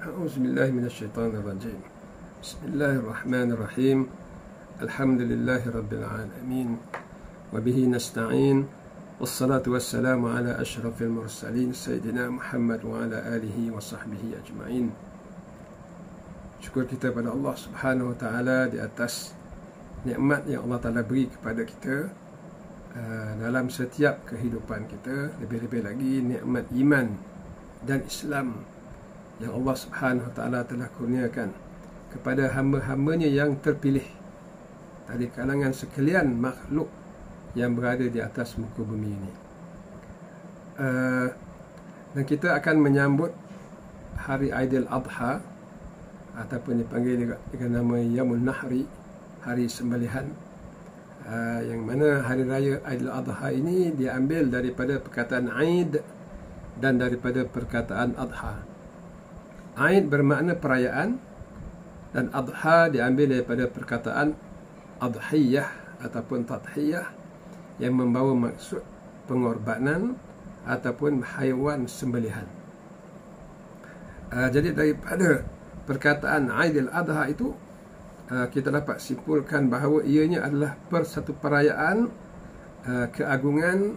أعوذ بالله من الشيطان الرجيم. بسم الله الرحمن الرحيم. الحمد لله رب العالمين وبه نستعين والصلاة والسلام على أشرف المرسلين سيدنا محمد وعلى آله وصحبه أجمعين. Syukur kita pada Allah Subhanahu Wa Taala di atas nikmat yang Allah Taala beri kepada kita dalam setiap kehidupan kita, lebih-lebih lagi nikmat iman dan Islam yang Allah Subhanahu Wa Taala telah kurniakan kepada hamba-hambanya yang terpilih dari kalangan sekalian makhluk yang berada di atas muka bumi ini. Dan kita akan menyambut hari Aidil Adha ataupun dipanggil dengan nama Yaumul Nahri, hari sembelihan, yang mana hari raya Aidil Adha ini diambil daripada perkataan Aid dan daripada perkataan Adha. Aid bermakna perayaan dan Adha diambil daripada perkataan Adhiyah ataupun Tadhiyah yang membawa maksud pengorbanan ataupun haiwan sembelihan. Jadi daripada perkataan Aidil Adha itu kita dapat simpulkan bahawa ianya adalah satu perayaan keagungan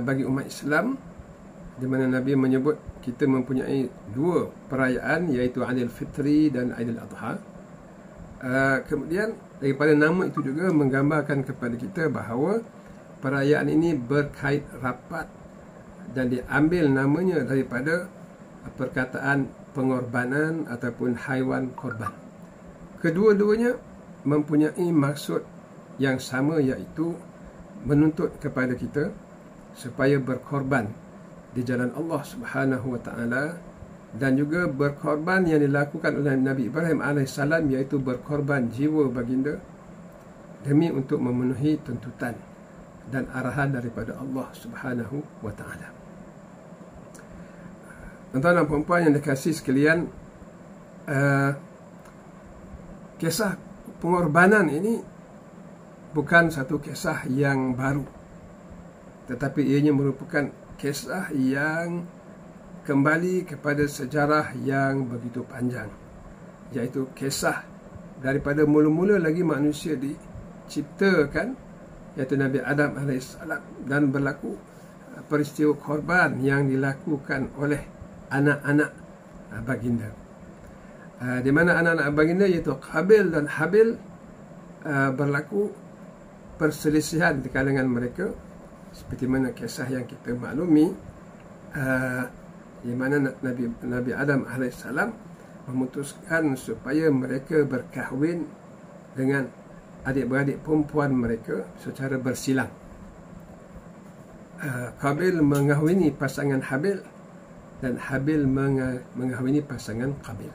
bagi umat Islam, di mana Nabi menyebut kita mempunyai dua perayaan, iaitu Aidil Fitri dan Aidil Adha. Kemudian daripada nama itu juga menggambarkan kepada kita bahawa perayaan ini berkait rapat dan diambil namanya daripada perkataan pengorbanan ataupun haiwan korban. Kedua-duanya mempunyai maksud yang sama, iaitu menuntut kepada kita supaya berkorban di jalan Allah Subhanahu Wa Taala, dan juga berkorban yang dilakukan oleh Nabi Ibrahim AS, iaitu berkorban jiwa baginda demi untuk memenuhi tuntutan dan arahan daripada Allah Subhanahu Wa Taala. Tuan-tuan dan puan-puan yang dikasihi sekalian, kisah pengorbanan ini bukan satu kisah yang baru, tetapi ianya merupakan kisah yang kembali kepada sejarah yang begitu panjang, iaitu kisah daripada mula-mula lagi manusia diciptakan, iaitu Nabi Adam AS, dan berlaku peristiwa korban yang dilakukan oleh anak-anak baginda, di mana anak-anak baginda iaitu Qabil dan Habil berlaku perselisihan di kalangan mereka, seperti mana kisah yang kita maklumi, di mana Nabi Adam AS memutuskan supaya mereka berkahwin dengan adik-beradik perempuan mereka secara bersilang. Qabil mengahwini pasangan Habil dan Habil mengahwini pasangan Qabil.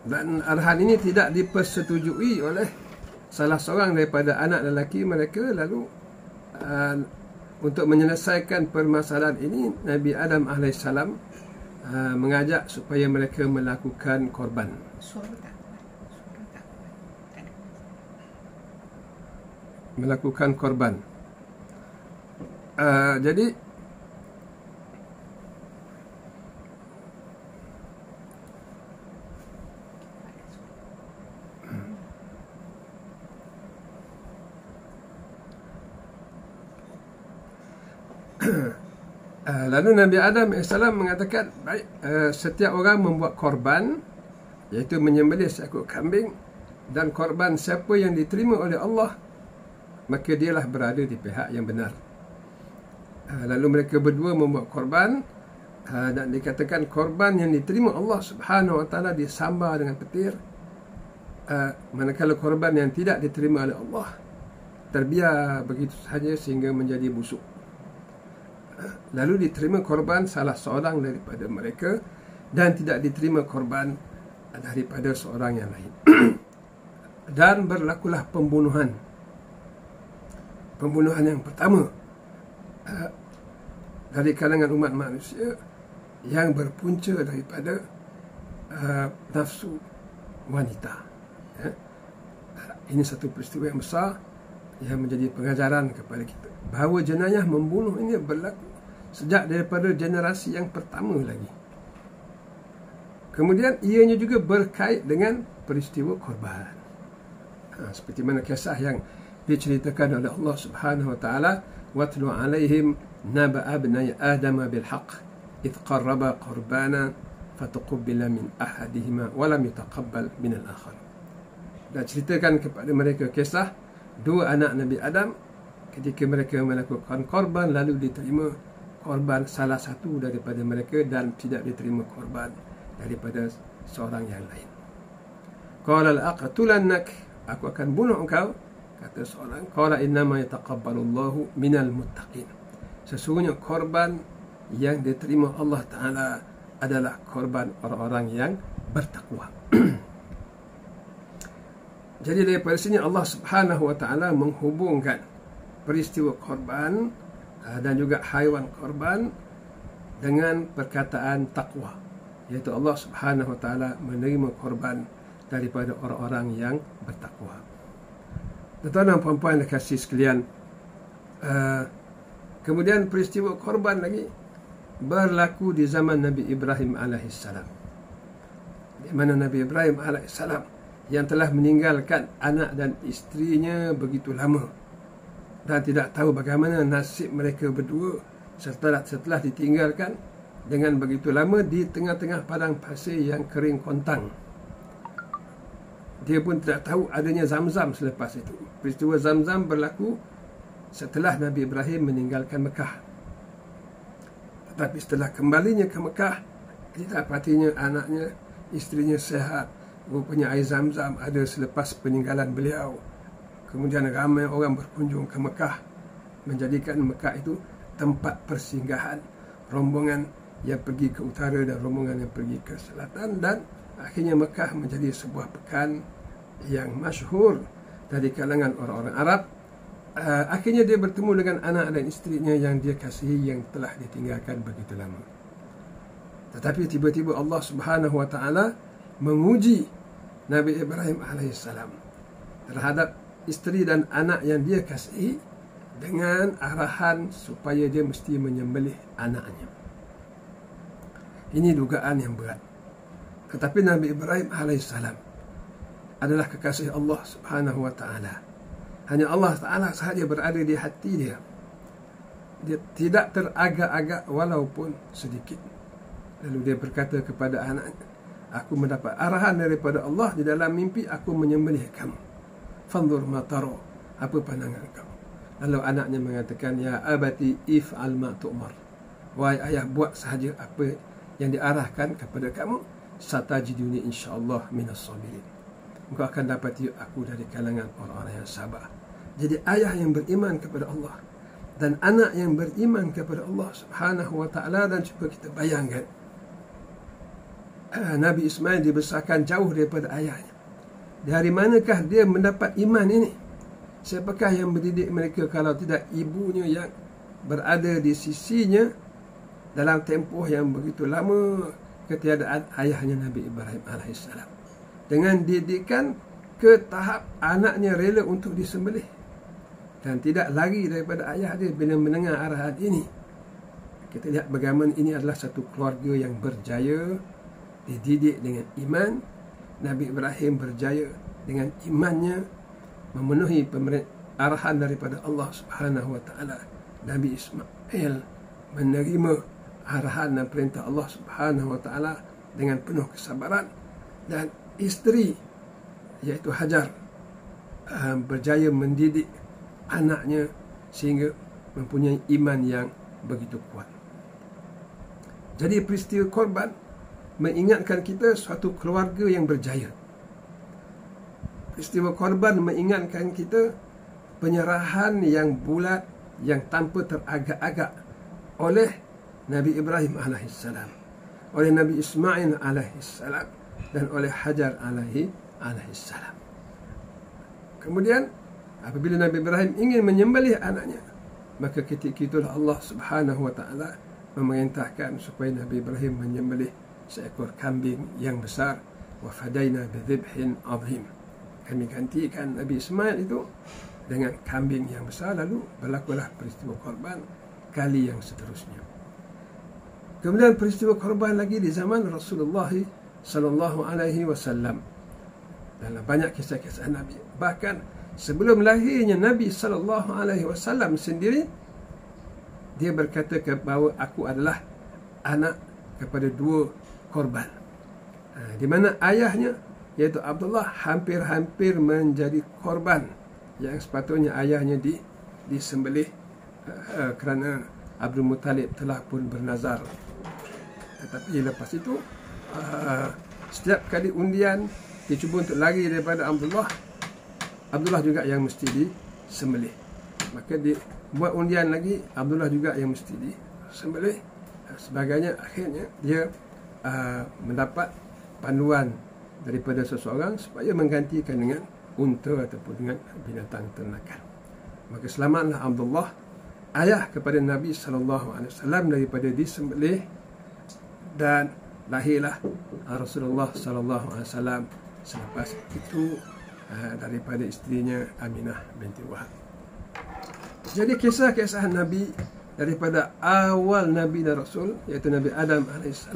Dan arahan ini tidak dipersetujui oleh salah seorang daripada anak lelaki mereka. Lalu untuk menyelesaikan permasalahan ini, Nabi Adam AS mengajak supaya mereka melakukan korban. Melakukan korban. Jadi lalu Nabi Adam AS mengatakan, baik, setiap orang membuat korban, iaitu menyembelih seekor kambing, dan korban siapa yang diterima oleh Allah, maka dialah berada di pihak yang benar. Lalu mereka berdua membuat korban, dan dikatakan korban yang diterima Allah Subhanahu Wa Taala disambar dengan petir, manakala korban yang tidak diterima oleh Allah terbiar begitu sahaja sehingga menjadi busuk. Lalu diterima korban salah seorang daripada mereka dan tidak diterima korban daripada seorang yang lain. Dan berlakulah pembunuhan yang pertama dari kalangan umat manusia, yang berpunca daripada nafsu wanita. Ini satu peristiwa yang besar yang menjadi pengajaran kepada kita bahawa jenayah membunuh ini berlaku sejak daripada generasi yang pertama lagi. Kemudian ianya juga berkait dengan peristiwa korban. Seperti mana kisah yang diceritakan oleh Allah Subhanahu wa taala, watlu alaihim naba abnai adam bil haqq id qarraba qurbana fatuqbila min ahadihima wa lam yutaqabbal min al-akhar. Dan ceritakan kepada mereka kisah dua anak Nabi Adam ketika mereka melakukan korban, lalu diterima korban salah satu daripada mereka dan tidak diterima korban daripada seorang yang lain. Qala al-aqtulannak, aku akan bunuh engkau, kata seorang. Qala innama yataqabbalullahu minal muttaqin, sesungguhnya korban yang diterima Allah Ta'ala adalah korban orang-orang yang bertakwa. Jadi daripada sini Allah Subhanahu wa taala menghubungkan peristiwa korban dan juga haiwan korban dengan perkataan takwa, iaitu Allah Subhanahu wa taala menerima korban daripada orang-orang yang bertakwa. Tuan-tuan dan puan-puan kasih sekalian, kemudian peristiwa korban lagi berlaku di zaman Nabi Ibrahim alaihissalam, di mana Nabi Ibrahim alaihissalam yang telah meninggalkan anak dan isterinya begitu lama dan tidak tahu bagaimana nasib mereka berdua setelah ditinggalkan dengan begitu lama di tengah-tengah padang pasir yang kering kontang. Dia pun tidak tahu adanya Zamzam selepas itu. Peristiwa Zamzam berlaku setelah Nabi Ibrahim meninggalkan Mekah. Tetapi setelah kembalinya ke Mekah, didapatinya anaknya, isterinya sehat. Rupanya air Zamzam ada selepas peninggalan beliau. Kemudian ramai orang berkunjung ke Mekah, menjadikan Mekah itu tempat persinggahan rombongan yang pergi ke utara dan rombongan yang pergi ke selatan, dan akhirnya Mekah menjadi sebuah pekan yang masyhur dari kalangan orang-orang Arab. Akhirnya dia bertemu dengan anak dan isterinya yang dia kasihi yang telah ditinggalkan begitu lama. Tetapi tiba-tiba Allah Subhanahu wa taala menguji Nabi Ibrahim alaihissalam terhadap isteri dan anak yang dia kasihi dengan arahan supaya dia mesti menyembelih anaknya. Ini dugaan yang berat. Tetapi Nabi Ibrahim alaihissalam adalah kekasih Allah Subhanahu wa taala. Hanya Allah Taala sahaja berada di hati dia. Dia tidak teragak-agak walaupun sedikit. Lalu dia berkata kepada anaknya, aku mendapat arahan daripada Allah di dalam mimpi, aku menyembelih kamu. Fanzur ma tara, apa pandangan kamu? Lalu anaknya mengatakan, ya abati if'al ma tu'mar. Wahai ayah, buat sahaja apa yang diarahkan kepada kamu. Satajiduni insyaallah minas sabirin. Engkau akan dapati aku dari kalangan orang-orang yang sabar. Jadi ayah yang beriman kepada Allah dan anak yang beriman kepada Allah Subhanahu wa taala. Dan cuba kita bayangkan, Nabi Ismail dibesarkan jauh daripada ayahnya. Dari manakah dia mendapat iman ini? Siapakah yang mendidik mereka kalau tidak ibunya yang berada di sisinya dalam tempoh yang begitu lama ketiadaan ayahnya Nabi Ibrahim alaihissalam, dengan didikan ke tahap anaknya rela untuk disembelih dan tidak lari daripada ayah dia bila mendengar arahan ini. Kita lihat bagaimana ini adalah satu keluarga yang berjaya, dididik dengan iman. Nabi Ibrahim berjaya dengan imannya memenuhi arahan daripada Allah Subhanahu wa taala. Nabi Ismail menerima arahan dan perintah Allah Subhanahu wa taala dengan penuh kesabaran, dan isteri iaitu Hajar berjaya mendidik anaknya sehingga mempunyai iman yang begitu kuat. Jadi peristiwa korban mengingatkan kita suatu keluarga yang berjaya. Peristiwa korban mengingatkan kita penyerahan yang bulat, yang tanpa teragak-agak oleh Nabi Ibrahim alaihissalam, oleh Nabi Ismail alaihissalam, dan oleh Hajar alaihissalam. Kemudian apabila Nabi Ibrahim ingin menyembelih anaknya, maka ketika itulah Allah Subhanahu wa taala memerintahkan supaya Nabi Ibrahim menyembelih seekor kambing yang besar. Wa fadaina bidhibhin azim. Kami gantikan Nabi Ismail itu dengan kambing yang besar. Lalu berlakulah peristiwa korban kali yang seterusnya. Kemudian peristiwa korban lagi di zaman Rasulullah sallallahu alaihi wasallam. Dalam banyak kisah-kisah Nabi. Bahkan sebelum lahirnya Nabi sallallahu alaihi wasallam sendiri, dia berkata bahawa aku adalah anak kepada 2 korban. Di mana ayahnya iaitu Abdullah hampir-hampir menjadi korban yang sepatutnya ayahnya disembelih kerana Abdul Muttalib telah pun bernazar. Tetapi lepas itu setiap kali undian dia cuba untuk lari daripada Abdullah juga yang mesti disembelih. Maka dia buat undian lagi, Abdullah juga yang mesti disembelih. Sebagainya, akhirnya dia mendapat panduan daripada seseorang supaya menggantikan dengan unta ataupun dengan binatang ternakan. Maka selamatlah Abdullah, ayah kepada Nabi SAW, daripada disembelih, dan lahirlah Rasulullah SAW selepas itu daripada isterinya Aminah binti Wahab. Jadi kisah-kisah Nabi daripada awal Nabi dan Rasul, iaitu Nabi Adam AS,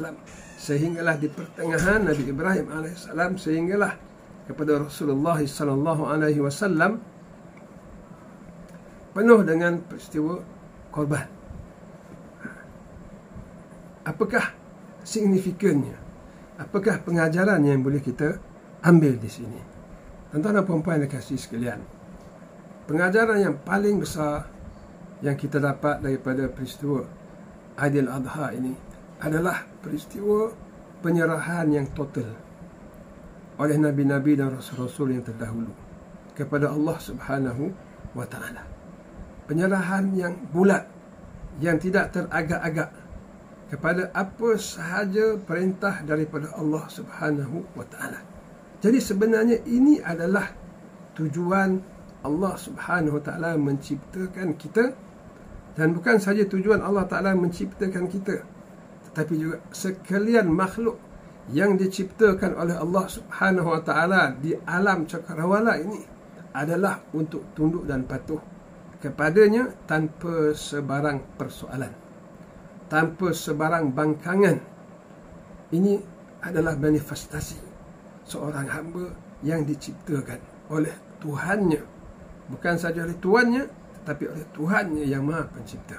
sehinggalah di pertengahan Nabi Ibrahim AS, sehinggalah kepada Rasulullah SAW, penuh dengan peristiwa korban. Apakah signifikannya? Apakah pengajaran yang boleh kita ambil di sini? Tuan-tuan dan puan-puan yang kasih sekalian, pengajaran yang paling besar yang kita dapat daripada peristiwa Aidil Adha ini adalah peristiwa penyerahan yang total oleh Nabi-Nabi dan Rasul-Rasul yang terdahulu kepada Allah Subhanahu wa Ta'ala. Penyerahan yang bulat, yang tidak teragak-agak kepada apa sahaja perintah daripada Allah Subhanahu wa Ta'ala. Jadi sebenarnya ini adalah tujuan Allah Subhanahu wa Ta'ala menciptakan kita, dan bukan saja tujuan Allah Ta'ala menciptakan kita, tetapi juga sekalian makhluk yang diciptakan oleh Allah Subhanahu wa Ta'ala di alam cakrawala ini adalah untuk tunduk dan patuh kepadanya tanpa sebarang persoalan, tanpa sebarang bangkangan. Ini adalah manifestasi seorang hamba yang diciptakan oleh Tuhannya, bukan saja oleh Tuannya, tetapi oleh Tuhannya yang Maha Pencipta.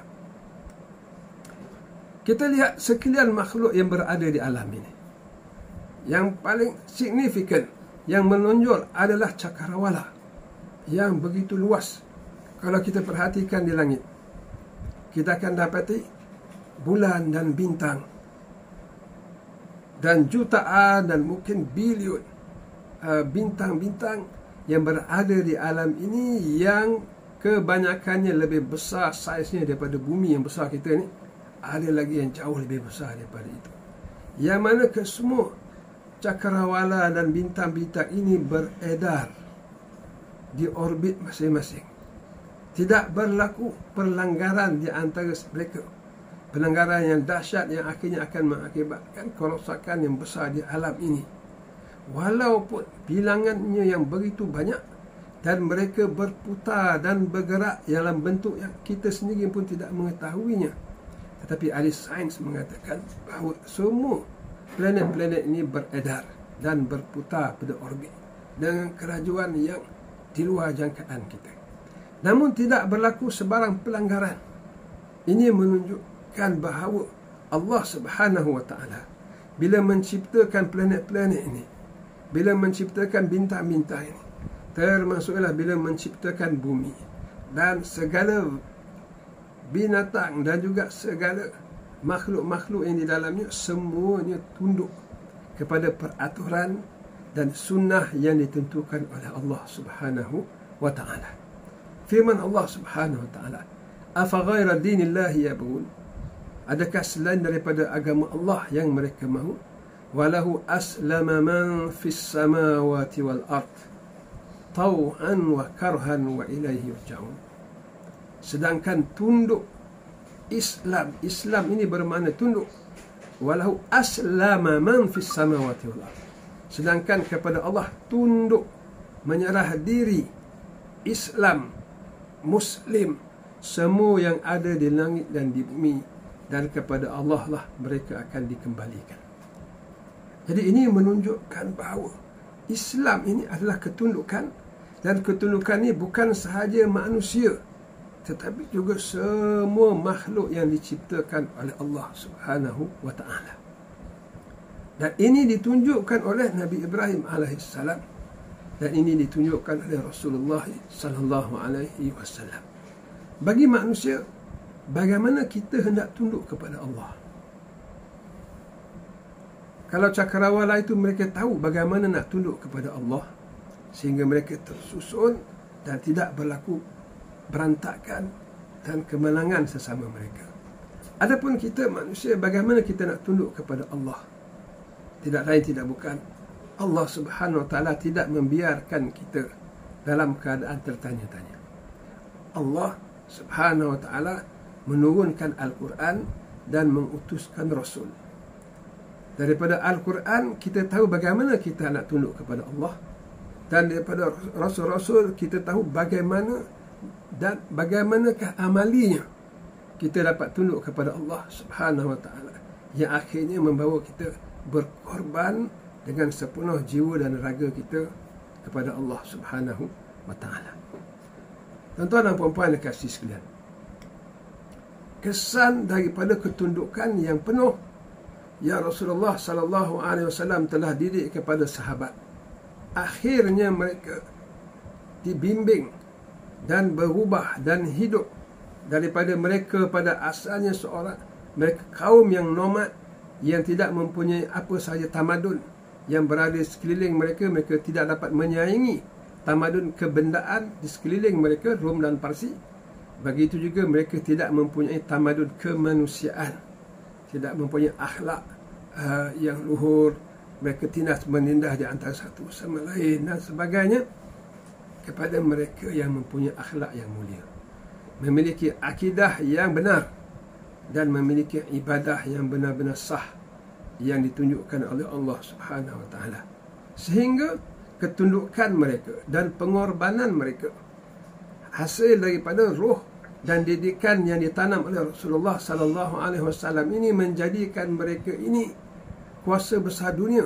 Kita lihat sekalian makhluk yang berada di alam ini. Yang paling signifikan, yang menonjol adalah cakrawala yang begitu luas. Kalau kita perhatikan di langit, kita akan dapati bulan dan bintang, dan jutaan dan mungkin bilion bintang-bintang yang berada di alam ini, yang kebanyakannya lebih besar saiznya daripada bumi yang besar kita ni. Ada lagi yang jauh lebih besar daripada itu, yang mana kesemua cakrawala dan bintang-bintang ini beredar di orbit masing-masing. Tidak berlaku perlanggaran di antara mereka, pelanggaran yang dahsyat yang akhirnya akan mengakibatkan kerosakan yang besar di alam ini. Walaupun bilangannya yang begitu banyak dan mereka berputar dan bergerak dalam bentuk yang kita sendiri pun tidak mengetahuinya, tetapi ahli sains mengatakan bahawa semua planet-planet ini beredar dan berputar pada orbit dengan kelajuan yang di luar jangkaan kita. Namun tidak berlaku sebarang pelanggaran. Ini menunjukkan bahawa Allah Subhanahu wa Ta'ala bila menciptakan planet-planet ini, bila menciptakan bintang-bintang ini, termasuklah bila menciptakan bumi dan segala binatang dan juga segala makhluk-makhluk yang di dalamnya, semuanya tunduk kepada peraturan dan sunnah yang ditentukan oleh Allah Subhanahu wa Ta'ala. Firman Allah Subhanahu wa Ta'ala, afa ghaira dinillahi yabghun, adakah selain daripada agama Allah yang mereka mahu? Walahu aslama man fis samawati wal ard taw'an wa karhan wa ilaihi yurja'un. Sedangkan tunduk Islam ini bermakna tunduk. Walahu aslama man fis samawati wal ard, sedangkan kepada Allah tunduk, menyerah diri, Islam, Muslim, semua yang ada di langit dan di bumi, dan kepada Allah lah mereka akan dikembalikan. Jadi ini menunjukkan bahawa Islam ini adalah ketundukan, dan ketundukan ini bukan sahaja manusia, tetapi juga semua makhluk yang diciptakan oleh Allah Subhanahu wa taala. Dan ini ditunjukkan oleh Nabi Ibrahim alaihissalam, dan ini ditunjukkan oleh Rasulullah sallallahu alaihi wasallam. Bagi manusia, bagaimana kita hendak tunduk kepada Allah? Kalau cakrawala itu mereka tahu bagaimana nak tunduk kepada Allah, sehingga mereka tersusun dan tidak berlaku berantakan dan kemenangan sesama mereka. Adapun kita manusia, bagaimana kita nak tunduk kepada Allah? Tidak lain tidak bukan, Allah Subhanahu wa taala tidak membiarkan kita dalam keadaan tertanya-tanya. Allah Subhanahu wa taala menurunkan Al-Quran dan mengutuskan Rasul. Daripada Al-Quran kita tahu bagaimana kita nak tunduk kepada Allah, dan daripada Rasul-Rasul kita tahu bagaimana dan bagaimanakah amalinya kita dapat tunduk kepada Allah Subhanahu wa taala, yang akhirnya membawa kita berkorban dengan sepenuh jiwa dan raga kita kepada Allah Subhanahu wa taala. Tuan-tuan dan puan-puan yang kasih sekalian, kesan daripada ketundukan yang penuh yang Rasulullah sallallahu alaihi wasallam telah didik kepada sahabat, akhirnya mereka dibimbing dan berubah dan hidup daripada mereka pada asalnya seorang mereka kaum yang nomad, yang tidak mempunyai apa sahaja tamadun yang berada di sekeliling mereka. Mereka tidak dapat menyaingi tamadun kebendaan di sekeliling mereka, Rom dan Parsi. Begitu juga mereka tidak mempunyai tamadun kemanusiaan, tidak mempunyai akhlak yang luhur. Mereka tindas menindas di antara satu sama lain dan sebagainya. Kepada mereka yang mempunyai akhlak yang mulia, memiliki akidah yang benar, dan memiliki ibadah yang benar-benar sah yang ditunjukkan oleh Allah Subhanahu wa taala, sehingga ketundukan mereka dan pengorbanan mereka hasil daripada roh dan didikan yang ditanam oleh Rasulullah sallallahu alaihi wasallam ini menjadikan mereka ini kuasa besar dunia.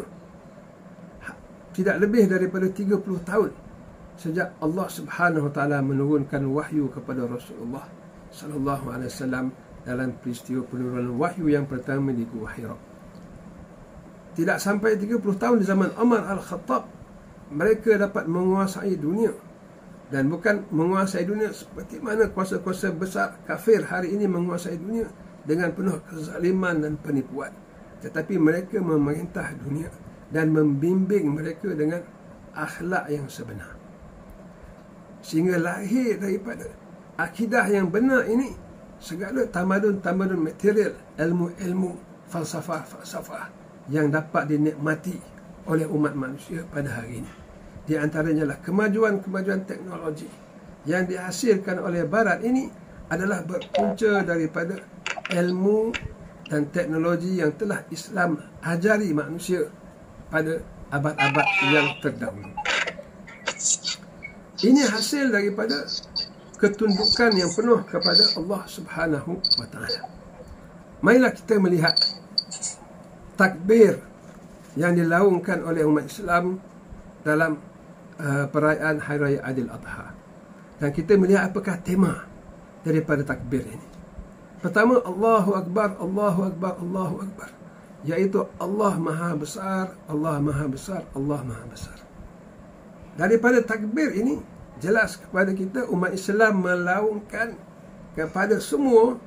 Tidak lebih daripada 30 tahun sejak Allah Subhanahu wa taala menurunkan wahyu kepada Rasulullah sallallahu alaihi wasallam dalam peristiwa penurunan wahyu yang pertama di Gua Hira. Tidak sampai 30 tahun di zaman Umar Al-Khattab mereka dapat menguasai dunia, dan bukan menguasai dunia seperti mana kuasa-kuasa besar kafir hari ini menguasai dunia dengan penuh kezaliman dan penipuan, tetapi mereka memerintah dunia dan membimbing mereka dengan akhlak yang sebenar, sehingga lahir daripada akidah yang benar ini segala tamadun-tamadun material, ilmu-ilmu, falsafah-falsafah yang dapat dinikmati oleh umat manusia pada hari ini. Di antaranya lah kemajuan-kemajuan teknologi yang dihasilkan oleh Barat ini adalah berpunca daripada ilmu dan teknologi yang telah Islam ajari manusia pada abad-abad yang terdahulu. Ini hasil daripada ketundukan yang penuh kepada Allah Subhanahu wa taala. Marilah kita melihat takbir yang dilaungkan oleh umat Islam dalam perayaan Hari Raya Aidil Adha. Dan kita melihat apakah tema daripada takbir ini. Pertama, Allahu Akbar, Allahu Akbar, Allahu Akbar, iaitu Allah Maha Besar, Allah Maha Besar, Allah Maha Besar. Daripada takbir ini jelas kepada kita umat Islam melaungkan kepada semua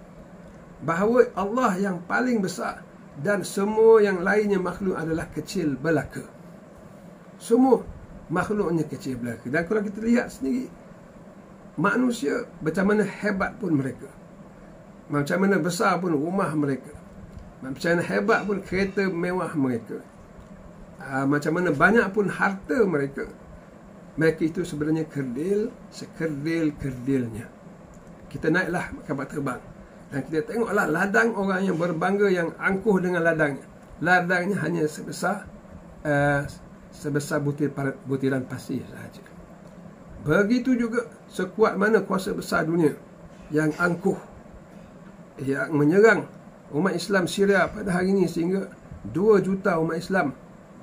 bahawa Allah yang paling besar dan semua yang lainnya makhluk adalah kecil belaka. Semua makhluknya kecil belaka. Dan kalau kita lihat sendiri, manusia macam mana hebat pun mereka, macam mana besar pun rumah mereka, macam mana hebat pun kereta mewah mereka, macam mana banyak pun harta mereka, mereka itu sebenarnya kerdil sekerdil-kerdilnya. Kita naiklah kapal terbang dan kita tengoklah ladang orang yang berbangga, yang angkuh dengan ladangnya. Ladangnya hanya sebesar butiran pasir sahaja. Begitu juga sekuat mana kuasa besar dunia yang angkuh, yang menyerang umat Islam Syria pada hari ini, sehingga 2 juta umat Islam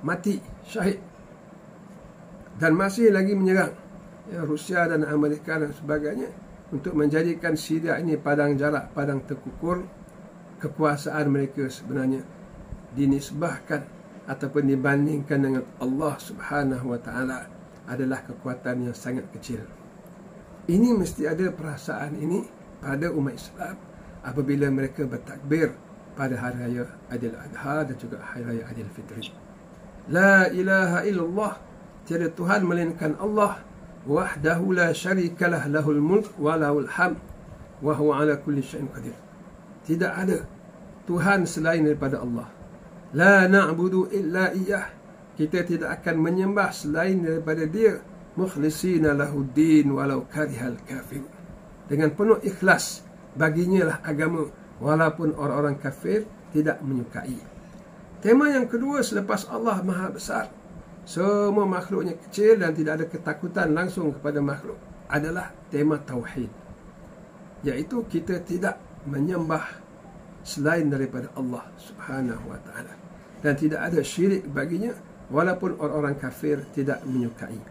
mati, syahid, dan masih lagi menyerang Rusia dan Amerika dan sebagainya untuk menjadikan Syria ini padang jarak, padang terkukur. Kekuasaan mereka sebenarnya dinisbahkan ataupun dibandingkan dengan Allah Subhanahu wa taala adalah kekuatan yang sangat kecil. Ini mesti ada perasaan ini pada umat Islam apabila mereka bertakbir pada hari raya Aidil Adha dan juga hari raya Aidil Fitri. La ilaha illallah, tiada Tuhan melainkan Allah, wahdahu la syarikalah, lahul mulk wa lahul hamd wa huwa ala kulli syai'in qadir. Tidak ada Tuhan selain daripada Allah. La na'budu illa iyyah, kita tidak akan menyembah selain daripada Dia. Mukhlisina lahuddin walau karihal kafir, dengan penuh ikhlas baginya lah agama walaupun orang-orang kafir tidak menyukai. Tema yang kedua, selepas Allah Maha Besar, semua makhluknya kecil dan tidak ada ketakutan langsung kepada makhluk, adalah tema tauhid, iaitu kita tidak menyembah selain daripada Allah Subhanahu wa taala dan tidak ada syirik baginya walaupun orang-orang kafir tidak menyukai.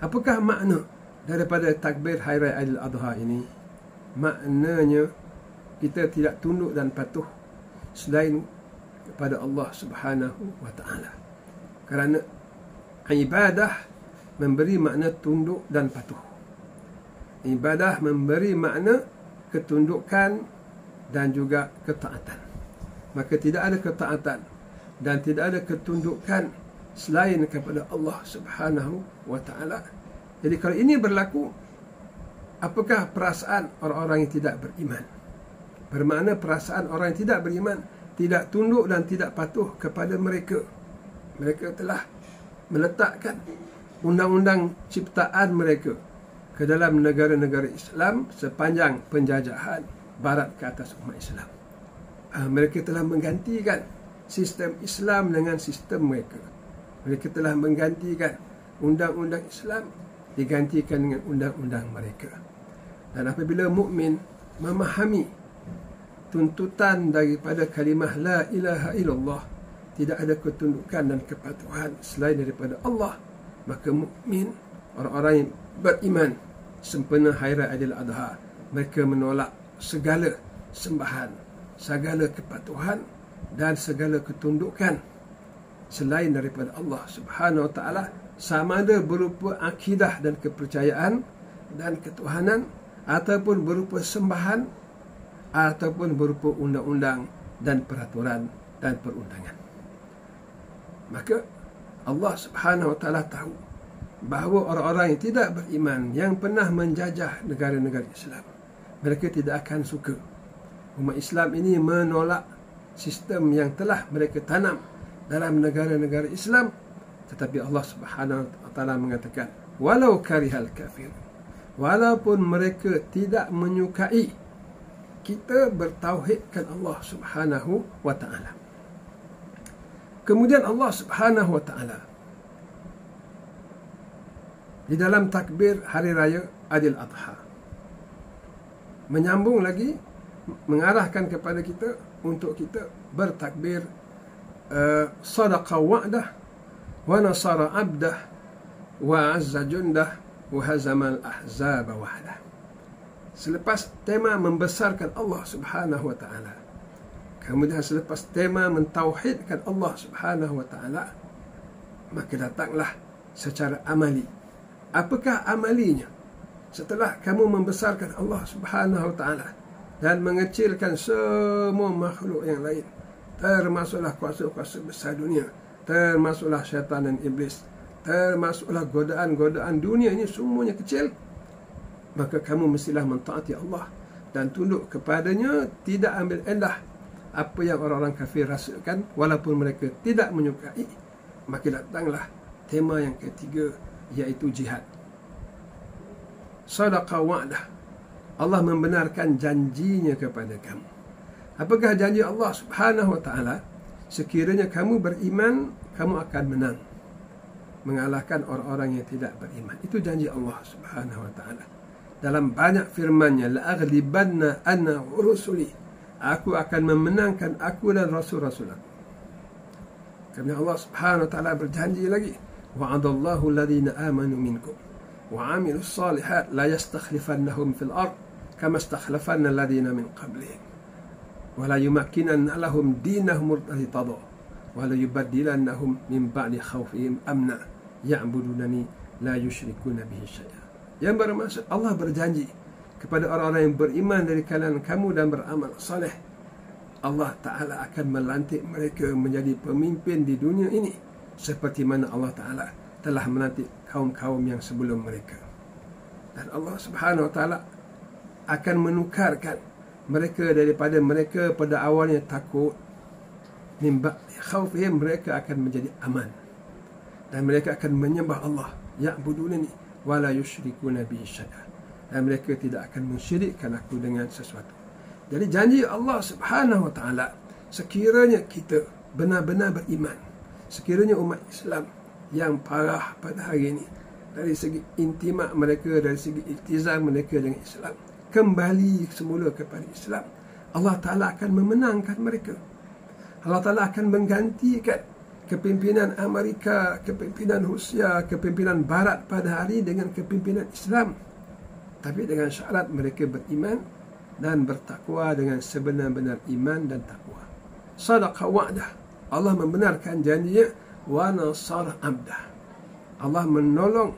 Apakah makna daripada takbir hari raya Aidil Adha ini? Maknanya kita tidak tunduk dan patuh selain kepada Allah Subhanahu wa taala. Kerana ibadah memberi makna tunduk dan patuh. Ibadah memberi makna ketundukan dan juga ketaatan. Maka tidak ada ketaatan dan tidak ada ketundukan selain kepada Allah Subhanahu wa taala. Jadi kalau ini berlaku, apakah perasaan orang-orang yang tidak beriman? Bermakna perasaan orang yang tidak beriman tidak tunduk dan tidak patuh kepada mereka. Mereka telah meletakkan undang-undang ciptaan mereka ke dalam negara-negara Islam sepanjang penjajahan Barat ke atas umat Islam. Mereka telah menggantikan sistem Islam dengan sistem mereka. Mereka telah menggantikan undang-undang Islam digantikan dengan undang-undang mereka. Dan apabila mukmin memahami tuntutan daripada kalimah la ilaha illallah, tidak ada ketundukan dan kepatuhan selain daripada Allah, maka mukmin, orang-orang yang beriman sempena hari raya Aidil Adha, mereka menolak segala sembahan, segala kepatuhan dan segala ketundukan selain daripada Allah Subhanahu wa taala, sama ada berupa akidah dan kepercayaan dan ketuhanan, ataupun berupa sembahan, ataupun berupa undang-undang dan peraturan dan perundangan. Maka Allah Subhanahu wa taala tahu bahawa orang-orang yang tidak beriman, yang pernah menjajah negara-negara Islam, mereka tidak akan suka umat Islam ini menolak sistem yang telah mereka tanam dalam negara-negara Islam. Tetapi Allah Subhanahu wa taala mengatakan, walau karihal kafir, walaupun mereka tidak menyukai kita bertauhidkan Allah Subhanahu wa taala. Kemudian Allah Subhanahu wa taala di dalam takbir hari raya Aidil Adha menyambung lagi, mengarahkan kepada kita untuk kita bertakbir sadaqa wa'dah wa nasara abdah wa azza jundah wa hazamal ahzaba wahdah. Selepas tema membesarkan Allah Subhanahu wa taala, kemudian selepas tema mentauhidkan Allah Subhanahu wa taala, maka datanglah secara amali. Apakah amalinya? Setelah kamu membesarkan Allah Subhanahu wa taala dan mengecilkan semua makhluk yang lain, termasuklah kuasa-kuasa besar dunia, termasuklah syaitan dan iblis, termasuklah godaan-godaan dunia, ini semuanya kecil, maka kamu mestilah mentaati Allah dan tunduk kepadanya, tidak ambil endah apa yang orang-orang kafir rasakan walaupun mereka tidak menyukai. Maka datanglah tema yang ketiga, iaitu jihad. Sadaqa wa'dah, Allah membenarkan janjinya kepada kamu. Apakah janji Allah Subhanahu wa taala? Sekiranya kamu beriman, kamu akan menang, mengalahkan orang-orang yang tidak beriman. Itu janji Allah Subhanahu wa taala. Dalam banyak firman-Nya, la'aghlibanna ana wa rusuli, aku akan memenangkan aku dan rasul-rasul aku. Kerana Allah Subhanahu wa taala berjanji lagi, wa'adallahu alladhina amanu minkum wa 'amilus salihat la yastakhlifannahum fil ard kama istakhlafanna alladhina min qablihim wa la yumakkinanna lahum dinahum irtada wa la yubaddilannahum min ba'di khawfihim amna ya'budunani la yusyrikuna bihi syai'a. Yang bermaksud Allah berjanji kepada orang-orang yang beriman dari kalangan kamu dan beramal saleh, Allah Ta'ala akan melantik mereka menjadi pemimpin di dunia ini seperti mana Allah Ta'ala telah melantik kaum-kaum yang sebelum mereka. Dan Allah Subhanahu Wa Ta'ala akan menukarkan mereka daripada mereka pada awalnya takut, mimba khaufihim, mereka akan menjadi aman dan mereka akan menyembah Allah, ya'budunani wa la yusyrikuna bihi syai'a, dan mereka tidak akan mensyirikkan aku dengan sesuatu. Jadi janji Allah Subhanahu Wa Taala, sekiranya kita benar-benar beriman, sekiranya umat Islam yang parah pada hari ini dari segi intimak mereka, dari segi iltizam mereka dengan Islam, kembali semula kepada Islam, Allah Ta'ala akan memenangkan mereka. Allah Ta'ala akan menggantikan kepimpinan Amerika, kepimpinan Rusia, kepimpinan Barat pada hari dengan kepimpinan Islam. Tapi dengan syarat mereka beriman dan bertakwa dengan sebenar-benar iman dan takwa. Sadaqa wa'dah, Allah membenarkan janjinya. Wa nasara abdah, Allah menolong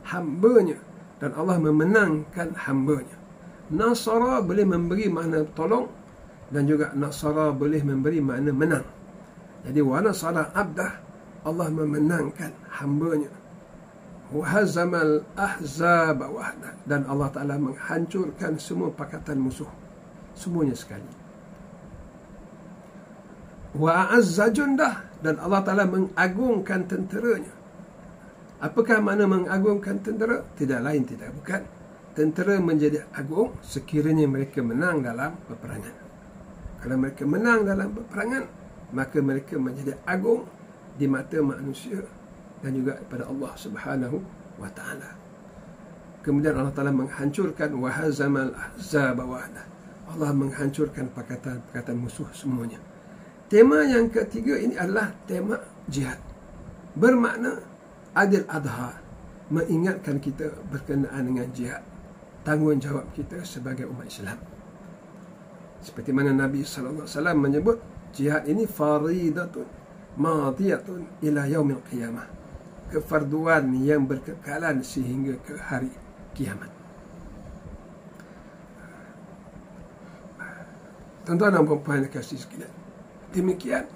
hambanya dan Allah memenangkan hambanya. Nasara boleh memberi makna tolong dan juga nasara boleh memberi makna menang. Jadi wa nasara abdah, Allah memenangkan hambanya. Wa hazamal ahzab wahda, dan Allah Ta'ala menghancurkan semua pakatan musuh semuanya sekali. Wa a'azza jundah, dan Allah Ta'ala mengagungkan tenteranya. Apakah makna mengagungkan tentera? Tidak lain tidak bukan, tentera menjadi agung sekiranya mereka menang dalam peperangan. Kalau mereka menang dalam peperangan, maka mereka menjadi agung di mata manusia dan juga kepada Allah Subhanahu Wa Ta'ala. Kemudian Allah Ta'ala menghancurkan wa hazamal ahzab wahda, Allah menghancurkan pakatan-pakatan musuh semuanya. Tema yang ketiga ini adalah tema jihad. Bermakna Adil Adha mengingatkan kita berkenaan dengan jihad, tanggungjawab kita sebagai umat Islam. Seperti mana Nabi SAW menyebut, jihad ini faridatun madiyatun ila yaumil qiyamah, kefarduan yang berkekalan sehingga ke hari kiamat. Tuan-tuan dan puan-puan yang kasih sekalian, demikian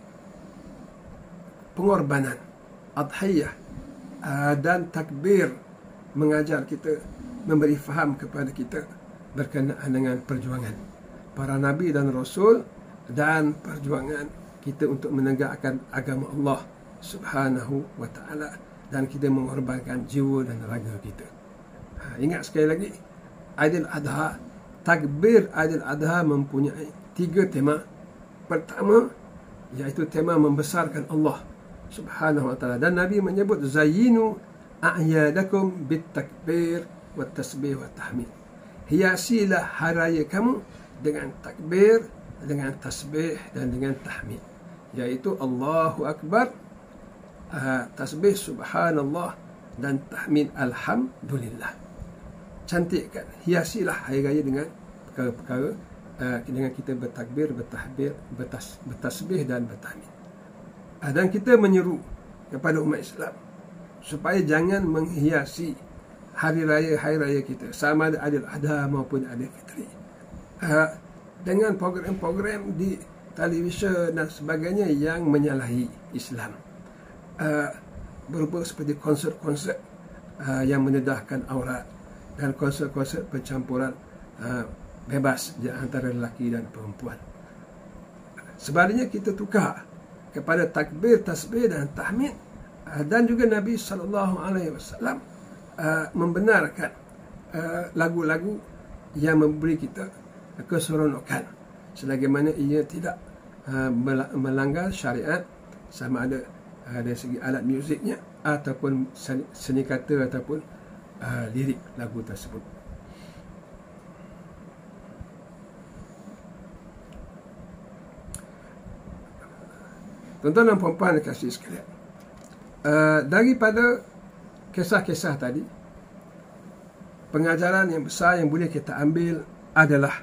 pengorbanan, adhiyah dan takbir mengajar kita, memberi faham kepada kita berkenaan dengan perjuangan para Nabi dan Rasul dan perjuangan kita untuk menegakkan agama Allah Subhanahu Wa Ta'ala, dan kita mengorbankan jiwa dan raga kita. Ingat sekali lagi, Aidil Adha, takbir Aidil Adha mempunyai 3 tema. Pertama, iaitu tema membesarkan Allah Subhanahu Wa Ta'ala, dan Nabi menyebut zayyinu a'yadakum bitakbir wa tasbih wa tahmid. Hiasilah hari raya kamu dengan takbir, dengan tasbih dan dengan tahmid, iaitu Allahu Akbar, tasbih subhanallah dan tahmid alhamdulillah. Cantikkan, hiasilah hari raya dengan perkara-perkara dengan kita bertakbir, bertasbih dan bertahmid. Dan kita menyeru kepada umat Islam supaya jangan menghiasi hari raya kita, sama ada Aidil Adha maupun Aidil Fitri, dengan program-program di televisyen dan sebagainya yang menyalahi Islam, berupa seperti konsert-konsert yang mendedahkan aurat dan konsert-konsert pencampuran bebas di antara lelaki dan perempuan. Sebaliknya kita tukar kepada takbir, tasbih dan tahmid, dan juga Nabi SAW membenarkan lagu-lagu yang memberi kita keseronokan, sebagaimana ia tidak melanggar syariat, sama ada dari segi alat muziknya ataupun seni kata ataupun lirik lagu tersebut. Tuan-tuan dan puan-puan dikasihi sekalian, daripada kisah-kisah tadi, pengajaran yang besar yang boleh kita ambil adalah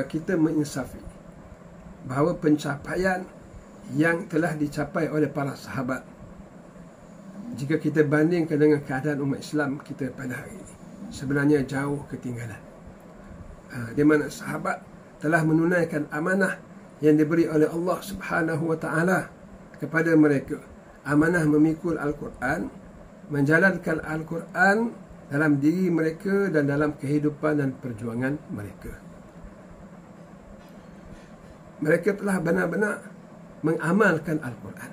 kita menginsafi bahawa pencapaian yang telah dicapai oleh para sahabat, jika kita bandingkan dengan keadaan umat Islam kita pada hari ini, sebenarnya jauh ketinggalan. Di mana sahabat telah menunaikan amanah yang diberi oleh Allah Subhanahu wa ta'ala kepada mereka. Amanah memikul Al-Quran, menjalankan Al-Quran dalam diri mereka dan dalam kehidupan dan perjuangan mereka. Mereka telah benar-benar mengamalkan Al-Quran.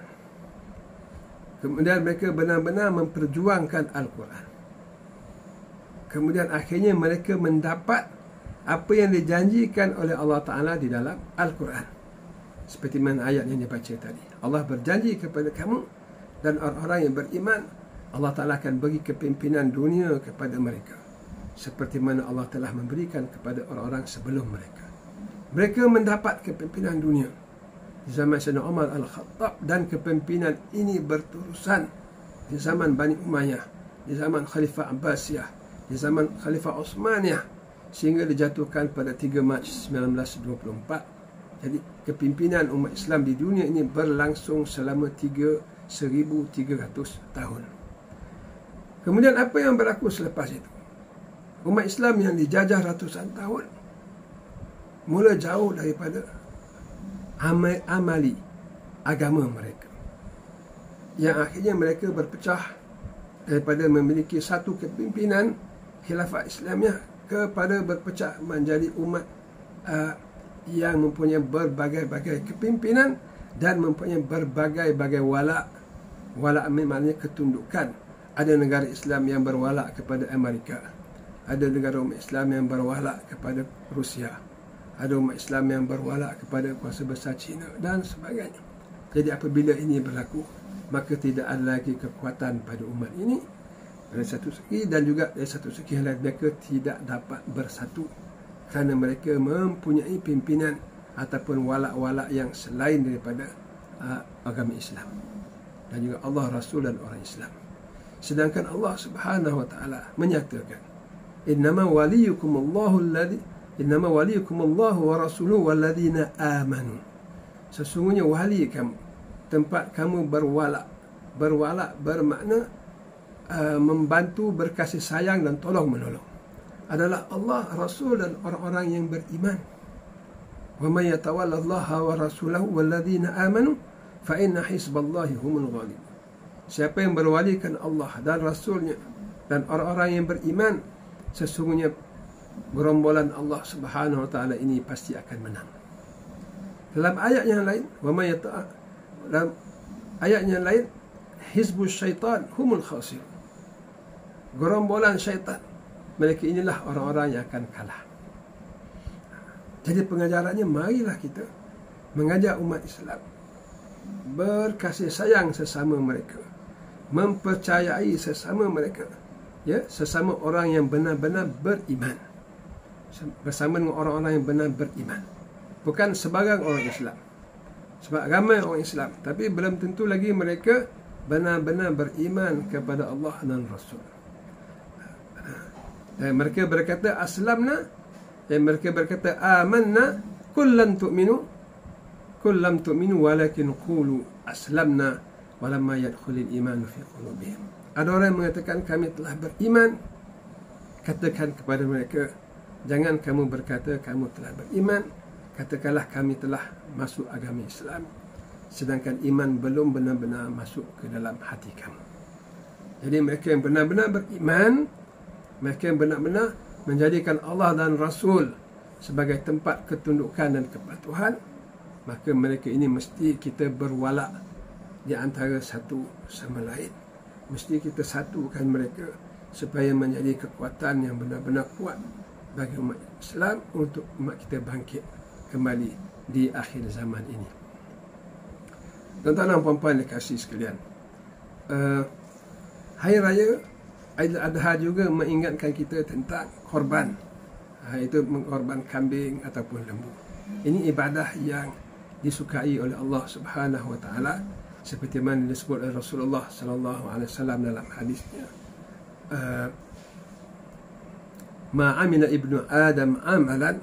Kemudian mereka benar-benar memperjuangkan Al-Quran. Kemudian akhirnya mereka mendapat apa yang dijanjikan oleh Allah Ta'ala di dalam Al-Quran. Seperti mana ayat yang dibaca tadi. Allah berjanji kepada kamu dan orang-orang yang beriman, Allah Ta'ala akan bagi kepimpinan dunia kepada mereka, seperti mana Allah telah memberikan kepada orang-orang sebelum mereka. Mereka mendapat kepimpinan dunia di zaman Sayyidina Umar Al-Khattab, dan kepimpinan ini berterusan di zaman Bani Umayyah, di zaman Khalifah Abbasiyah, di zaman Khalifah Uthmaniyah, sehingga dijatuhkan pada 3 Mac 1924. Jadi kepimpinan umat Islam di dunia ini berlangsung selama 1,300 tahun. Kemudian apa yang berlaku selepas itu? Umat Islam yang dijajah ratusan tahun mula jauh daripada amali agama mereka, yang akhirnya mereka berpecah daripada memiliki satu kepimpinan khilafah Islamiah kepada berpecah menjadi umat yang mempunyai berbagai-bagai kepimpinan dan mempunyai berbagai-bagai wala'. Wala' maknanya ketundukan. Ada negara Islam yang berwala' kepada Amerika, ada negara umat Islam yang berwala' kepada Rusia, ada umat Islam yang berwala' kepada kuasa besar China dan sebagainya. Jadi apabila ini berlaku, maka tidak ada lagi kekuatan pada umat ini dari satu segi, dan juga dari satu segi yang lain mereka tidak dapat bersatu kerana mereka mempunyai pimpinan ataupun wala'-wala' yang selain daripada agama Islam dan juga Allah, Rasul dan orang Islam. Sedangkan Allah Subhanahu wa ta'ala menyatakan, innama waliyukumullahu wa rasuluhu walladzina amanu. Sesungguhnya wali kamu, tempat kamu berwala'. Berwala' bermakna membantu, berkasih sayang dan tolong menolong adalah Allah, Rasul dan orang-orang yang beriman. Wa may yatawallallaha wa rasulahu walladzina amanu fa inna hizballahi humul ghalibun. Siapa yang berwalikan Allah dan Rasulnya dan orang-orang yang beriman, sesungguhnya gerombolan Allah Subhanahu wa ta'ala ini pasti akan menang. Dalam ayat yang lain, dalam ayat yang lain, hizbus syaitan humul khasir. Gerombolan syaitan, mereka inilah orang-orang yang akan kalah. Jadi pengajarannya, marilah kita mengajak umat Islam berkasih sayang sesama mereka, mempercayai sesama mereka, ya, sesama orang yang benar-benar beriman, bersama dengan orang-orang yang benar beriman, bukan sebarang orang Islam. Sebab ramai orang Islam, tapi belum tentu lagi mereka benar-benar beriman kepada Allah dan Rasul. Dan mereka berkata aslamna, dan mereka berkata amanna, kullam tu'minu walakin qulu aslamna walamma yadkhulul iman fi qulubihim. Ada orang yang mengatakan kami telah beriman, katakan kepada mereka, jangan kamu berkata kamu telah beriman, katakanlah kami telah masuk agama Islam, sedangkan iman belum benar-benar masuk ke dalam hati kamu. Jadi mereka yang benar-benar beriman, mereka yang benar-benar menjadikan Allah dan Rasul sebagai tempat ketundukan dan kepatuhan, maka mereka ini mesti kita berwala' di antara satu sama lain. Mesti kita satukan mereka supaya menjadi kekuatan yang benar-benar kuat bagi umat Islam untuk umat kita bangkit kembali di akhir zaman ini. Tuan-tuan dan puan-puan dikasihi sekalian, Hari Raya Aidil-Adha juga mengingatkan kita tentang korban, itu mengorban kambing ataupun lembu. Ini ibadah yang disukai oleh Allah Subhanahu wa taala, seperti mana disebut oleh Rasulullah sallallahu alaihi wasallam dalam hadisnya, ma amila ibnu Adam amalan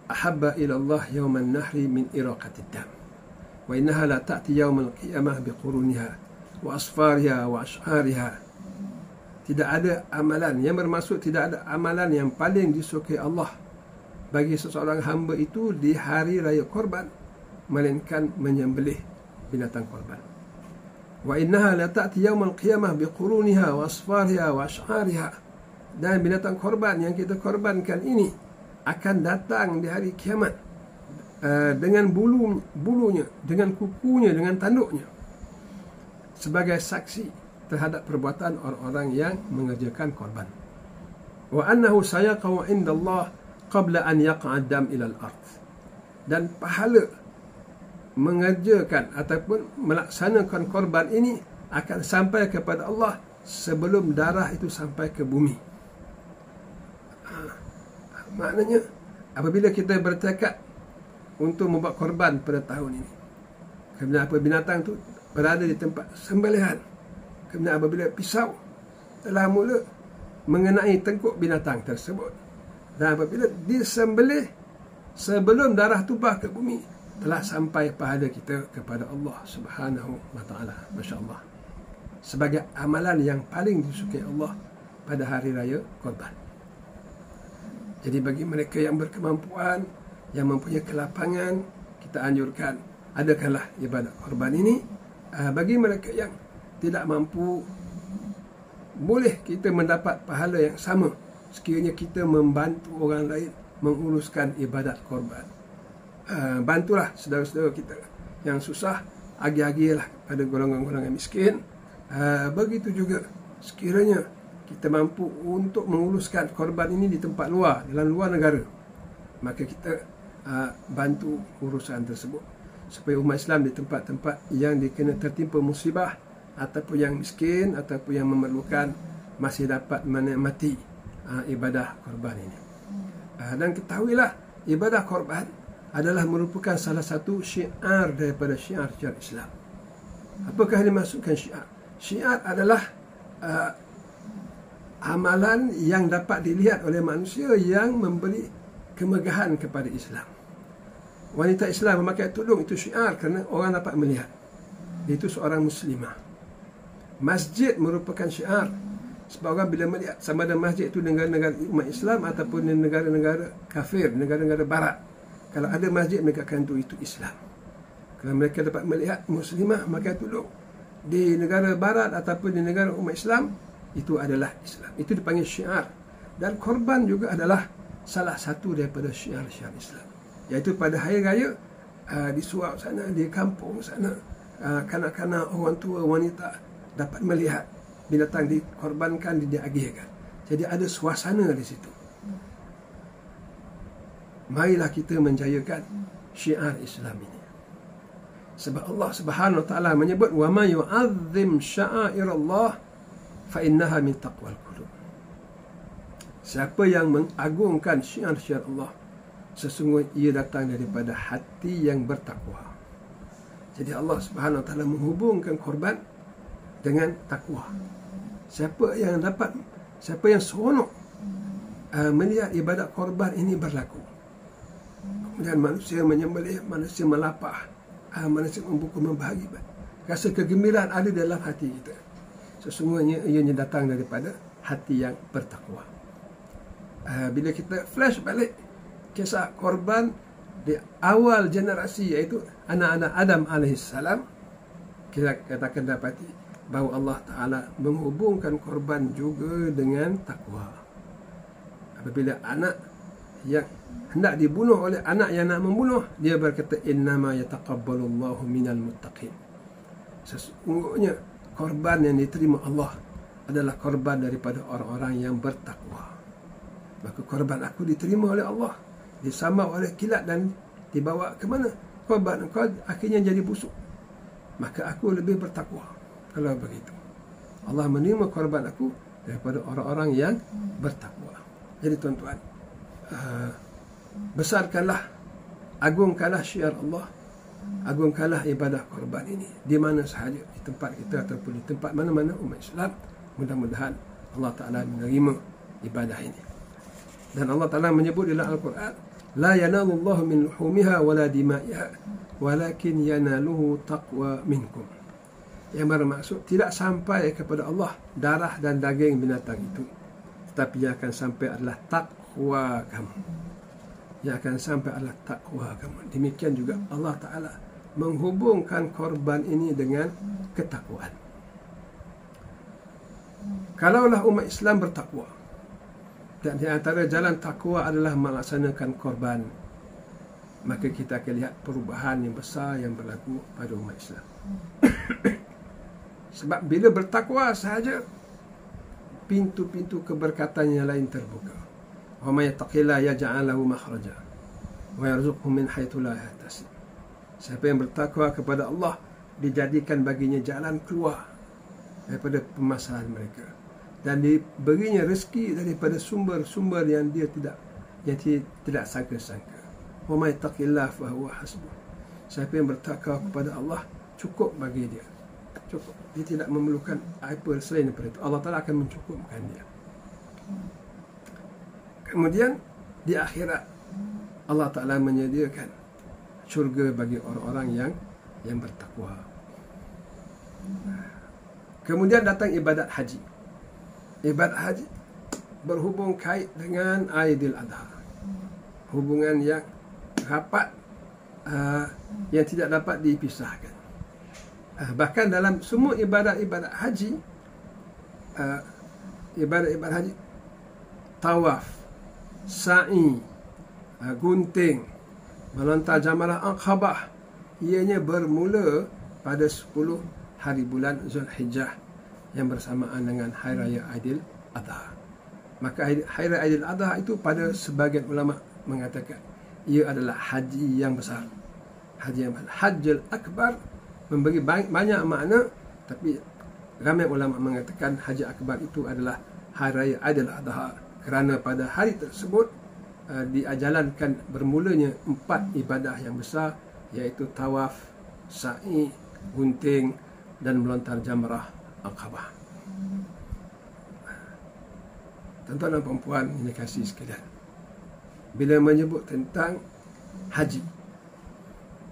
ahabba ila Allah yawman nahri min iraqati dam wa innaha la ta'ti yawmal qiyamah biquruniha wa asfariha wa ash'ariha. Tidak ada amalan, yang bermaksud tidak ada amalan yang paling disukai Allah bagi seseorang hamba itu di hari raya korban, melainkan menyembelih binatang korban. Wa innaha la ta'ti yawmal qiyamah biquruniha wa asfariha wa ash'ariha. Dan binatang korban yang kita korbankan ini akan datang di hari kiamat dengan bulunya, dengan kukunya, dengan tanduknya, sebagai saksi terhadap perbuatan orang-orang yang mengerjakan korban. Wa annahu sayaqa'u 'inda Allah qabla an yaqa'a ad-dam ila al-ard. Dan pahala mengerjakan ataupun melaksanakan korban ini akan sampai kepada Allah sebelum darah itu sampai ke bumi. Maknanya apabila kita bertekad untuk membuat korban pada tahun ini, kemudian apabila binatang itu berada di tempat sembelihan, kemudian apabila pisau telah mula mengenai tengkuk binatang tersebut, dan apabila disembelih sebelum darah tumpah ke bumi, telah sampai pahala kita kepada Allah Subhanahu wa taala. Masya-Allah. Sebagai amalan yang paling disukai Allah pada hari raya korban. Jadi bagi mereka yang berkemampuan, yang mempunyai kelapangan, kita anjurkan adakanlah ibadat korban ini. Bagi mereka yang tidak mampu, boleh kita mendapat pahala yang sama sekiranya kita membantu orang lain menguruskan ibadat korban. Bantulah saudara-saudara kita yang susah, agi-agilah pada golongan-golongan miskin. Begitu juga sekiranya kita mampu untuk menguruskan korban ini di tempat luar, dalam luar negara, maka kita bantu urusan tersebut supaya umat Islam di tempat-tempat yang dikena tertimpa musibah ataupun yang miskin ataupun yang memerlukan masih dapat menikmati ibadah korban ini. Dan ketahuilah, ibadah korban adalah merupakan salah satu syiar daripada syiar-syiar Islam. Apakah yang dimaksudkan syiar? Syiar adalah amalan yang dapat dilihat oleh manusia yang memberi kemegahan kepada Islam. Wanita Islam memakai tudung, itu syiar kerana orang dapat melihat itu seorang muslimah. Masjid merupakan syiar, sebab orang bila melihat sama ada masjid itu negara-negara umat Islam ataupun negara-negara kafir, negara-negara barat, kalau ada masjid mereka akan tahu itu Islam. Kalau mereka dapat melihat muslimah memakai tudung di negara barat ataupun di negara umat Islam, itu adalah Islam. Itu dipanggil syiar. Dan korban juga adalah salah satu daripada syiar-syiar Islam. Iaitu pada hari raya, di surau sana, di kampung sana, kanak-kanak, orang tua, wanita dapat melihat binatang dikorbankan, diagihkan. Jadi ada suasana di situ. Marilah kita menjayakan syiar Islam ini. Sebab Allah Subhanahu wa taala menyebut, wa may yu'azzim sya'airallah fa innaha min taqwal qulub. Siapa yang mengagungkan syiar-syiar Allah, sesungguhnya ia datang daripada hati yang bertakwa. Jadi Allah Subhanahu wa taala menghubungkan korban dengan takwa. Siapa yang seronok melihat ibadat korban ini berlaku, kemudian manusia menyembelih, manusia melapah, manusia membuka, membahagi, rasa kegembiraan ada dalam hati kita, sesungguhnya ianya datang daripada hati yang bertakwa. Bila kita flash balik kisah korban di awal generasi, iaitu anak-anak Adam alaihissalam, kita katakan dapati bahawa Allah Ta'ala menghubungkan korban juga dengan takwa. Apabila anak yang hendak dibunuh oleh anak yang nak membunuh, dia berkata, innama yataqabbalullahu minal muttaqin. Sesungguhnya korban yang diterima Allah adalah korban daripada orang-orang yang bertakwa. Maka korban aku diterima oleh Allah, disambang oleh kilat dan dibawa ke mana? Korban engkau akhirnya jadi busuk. Maka aku lebih bertakwa. Kalau begitu, Allah menerima korban aku daripada orang-orang yang bertakwa. Jadi tuan-tuan, besarkanlah, agungkanlah syiar Allah agungkanlah ibadah korban ini di mana sahaja, di tempat kita ataupun di tempat mana-mana umat Islam. Mudah-mudahan Allah Ta'ala menerima ibadah ini. Dan Allah Ta'ala menyebut dalam Al-Quran, la yanalullahu min luhumiha wala dima'iha walakin yanaluhu taqwa minkum. Yang bermaksud tidak sampai kepada Allah darah dan daging binatang itu, tetapi yang akan sampai adalah takwa kamu. Yang akan sampai adalah takwa kamu. Demikian juga Allah Ta'ala menghubungkan korban ini dengan ketakwaan. Kalaulah umat Islam bertakwa, dan di antara jalan takwa adalah melaksanakan korban, maka kita akan lihat perubahan yang besar yang berlaku pada umat Islam. Sebab bila bertakwa sahaja, pintu-pintu keberkatan yang lain terbuka. Wa may yattaqillaha yaj'al lahu makhraja wa yarzuqhu min haitsu la yahtasib. Siapa yang bertakwa kepada Allah, dijadikan baginya jalan keluar daripada permasalahan mereka, dan diberinya rezeki daripada sumber-sumber yang dia tidak sangka-sangka. Wa may yattaqillaha fa huwa hasbuh. Siapa yang bertakwa kepada Allah, cukup bagi dia. Cukup. Dia tidak memerlukan apa selain daripada itu. Allah Ta'ala akan mencukupkan dia. Kemudian di akhirat Allah Ta'ala menyediakan syurga bagi orang-orang yang bertakwa. Kemudian datang ibadat haji. Ibadat haji berhubung kait dengan Aidil Adha. Hubungan yang rapat, yang tidak dapat dipisahkan. Bahkan dalam semua ibadat-ibadat haji, ibadat-ibadat haji, tawaf, sa'i, gunting, melontar jamrah Aqabah, ianya bermula pada 10 hari bulan Zulhijjah yang bersamaan dengan Hari Raya Aidil Adha. Maka Hari Raya Aidil Adha itu pada sebagian ulama mengatakan ia adalah haji yang besar. Haji yang besar, Hajjul Akbar, memberi banyak makna, tapi ramai ulama mengatakan Haji Akbar itu adalah Hari Raya Aidil Adha, kerana pada hari tersebut diajalankan bermulanya 4 ibadah yang besar, iaitu tawaf, sa'i, gunting dan melontar jamrah Aqabah. Tuan-tuan dan puan-puan yang dikasihi sekalian, bila menyebut tentang haji,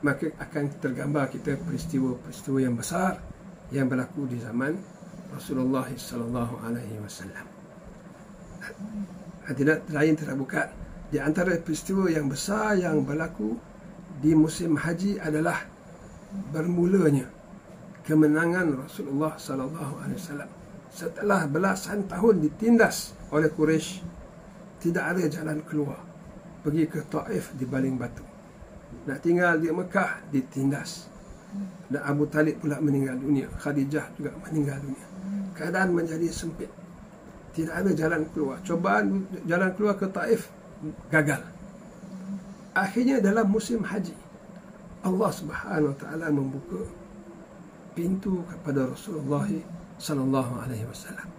maka akan tergambar kita peristiwa-peristiwa yang besar yang berlaku di zaman Rasulullah sallallahu alaihi wasallam. Tidak lain tidak bukan, di antara peristiwa yang besar yang berlaku di musim haji adalah bermulanya kemenangan Rasulullah sallallahu alaihi wasallam setelah belasan tahun ditindas oleh Quraisy. Tidak ada jalan keluar, pergi ke Taif di baling batu, nak tinggal di Mekah ditindas, dan Abu Talib pula meninggal dunia, Khadijah juga meninggal dunia. Keadaan menjadi sempit, tidak ada jalan keluar. Cobaan jalan keluar ke Taif gagal. Akhirnya dalam musim haji, Allah Subhanahu Wa Taala membuka pintu kepada Rasulullah sallallahu alaihi wasallam,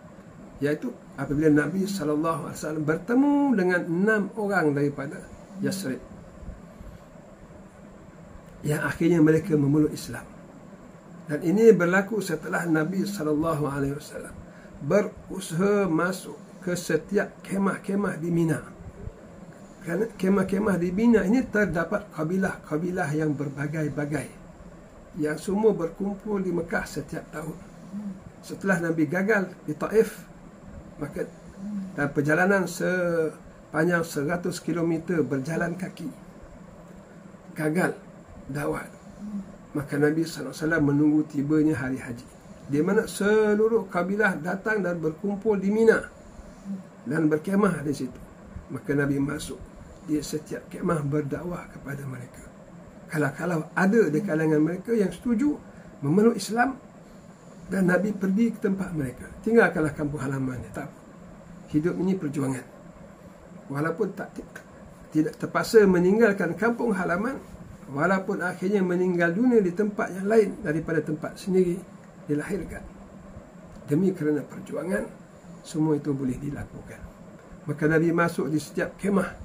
iaitu apabila Nabi sallallahu alaihi wasallam bertemu dengan 6 orang daripada Yasrib, yang akhirnya mereka memeluk Islam. Dan ini berlaku setelah Nabi sallallahu alaihi wasallam berusaha masuk ke setiap kemah-kemah di Mina. Kerana kemah-kemah di Mina ini terdapat kabilah-kabilah yang berbagai-bagai, yang semua berkumpul di Mekah setiap tahun. Setelah Nabi gagal di Taif, maka dan perjalanan sepanjang 100 km berjalan kaki, gagal dakwah, maka Nabi SAW menunggu tibanya hari haji, di mana seluruh kabilah datang dan berkumpul di Mina dan berkemah di situ. Maka Nabi masuk di setiap kemah berdakwah kepada mereka. Kalau ada di kalangan mereka yang setuju memeluk Islam, dan Nabi pergi ke tempat mereka, tinggalkanlah kampung halamannya, tak apa. Hidup ini perjuangan. Walaupun tidak terpaksa meninggalkan kampung halaman, walaupun akhirnya meninggal dunia di tempat yang lain daripada tempat sendiri dilahirkan, demi kerana perjuangan, semua itu boleh dilakukan. Maka Nabi masuk di setiap kemah,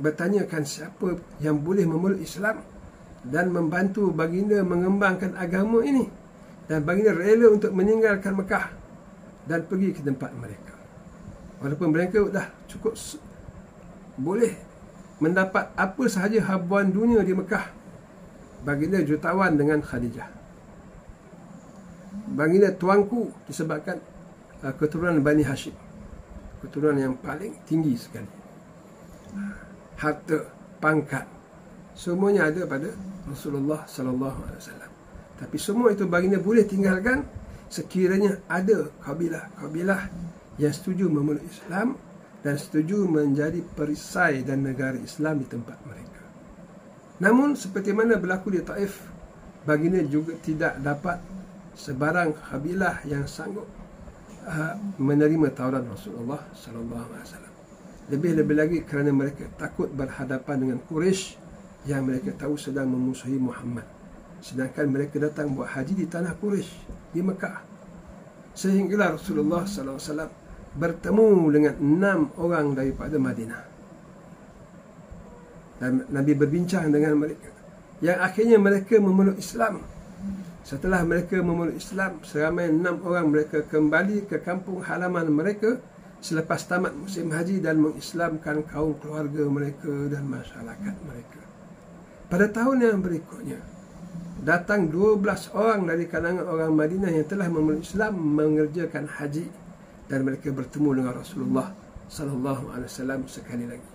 bertanyakan siapa yang boleh memeluk Islam, dan membantu baginda mengembangkan agama ini, dan baginda rela untuk meninggalkan Mekah dan pergi ke tempat mereka. Walaupun mereka dah cukup boleh mendapat apa sahaja habuan dunia di Mekah, baginda jutawan dengan Khadijah. Baginda tuanku disebabkan keturunan Bani Hashim, keturunan yang paling tinggi sekali. Harta, pangkat, semuanya ada pada Rasulullah sallallahu alaihi wasallam. Tapi semua itu baginda boleh tinggalkan sekiranya ada kabilah-kabilah yang setuju memeluk Islam dan setuju menjadi perisai dan negara Islam di tempat mereka. Namun seperti mana berlaku di Taif, baginda juga tidak dapat sebarang kabilah yang sanggup menerima tawaran Rasulullah sallallahu alaihi wasallam. Lebih-lebih lagi kerana mereka takut berhadapan dengan Quraisy yang mereka tahu sedang memusuhi Muhammad, sedangkan mereka datang buat haji di tanah Quraisy di Mekah. Sehinggalah Rasulullah sallallahu alaihi wasallam bertemu dengan 6 orang daripada Madinah, dan Nabi berbincang dengan mereka, yang akhirnya mereka memeluk Islam. Setelah mereka memeluk Islam, seramai 6 orang mereka kembali ke kampung halaman mereka selepas tamat musim haji dan mengislamkan kaum keluarga mereka dan masyarakat mereka. Pada tahun yang berikutnya, datang 12 orang dari kalangan orang Madinah yang telah memeluk Islam mengerjakan haji, dan mereka bertemu dengan Rasulullah sallallahu alaihi wasallam sekali lagi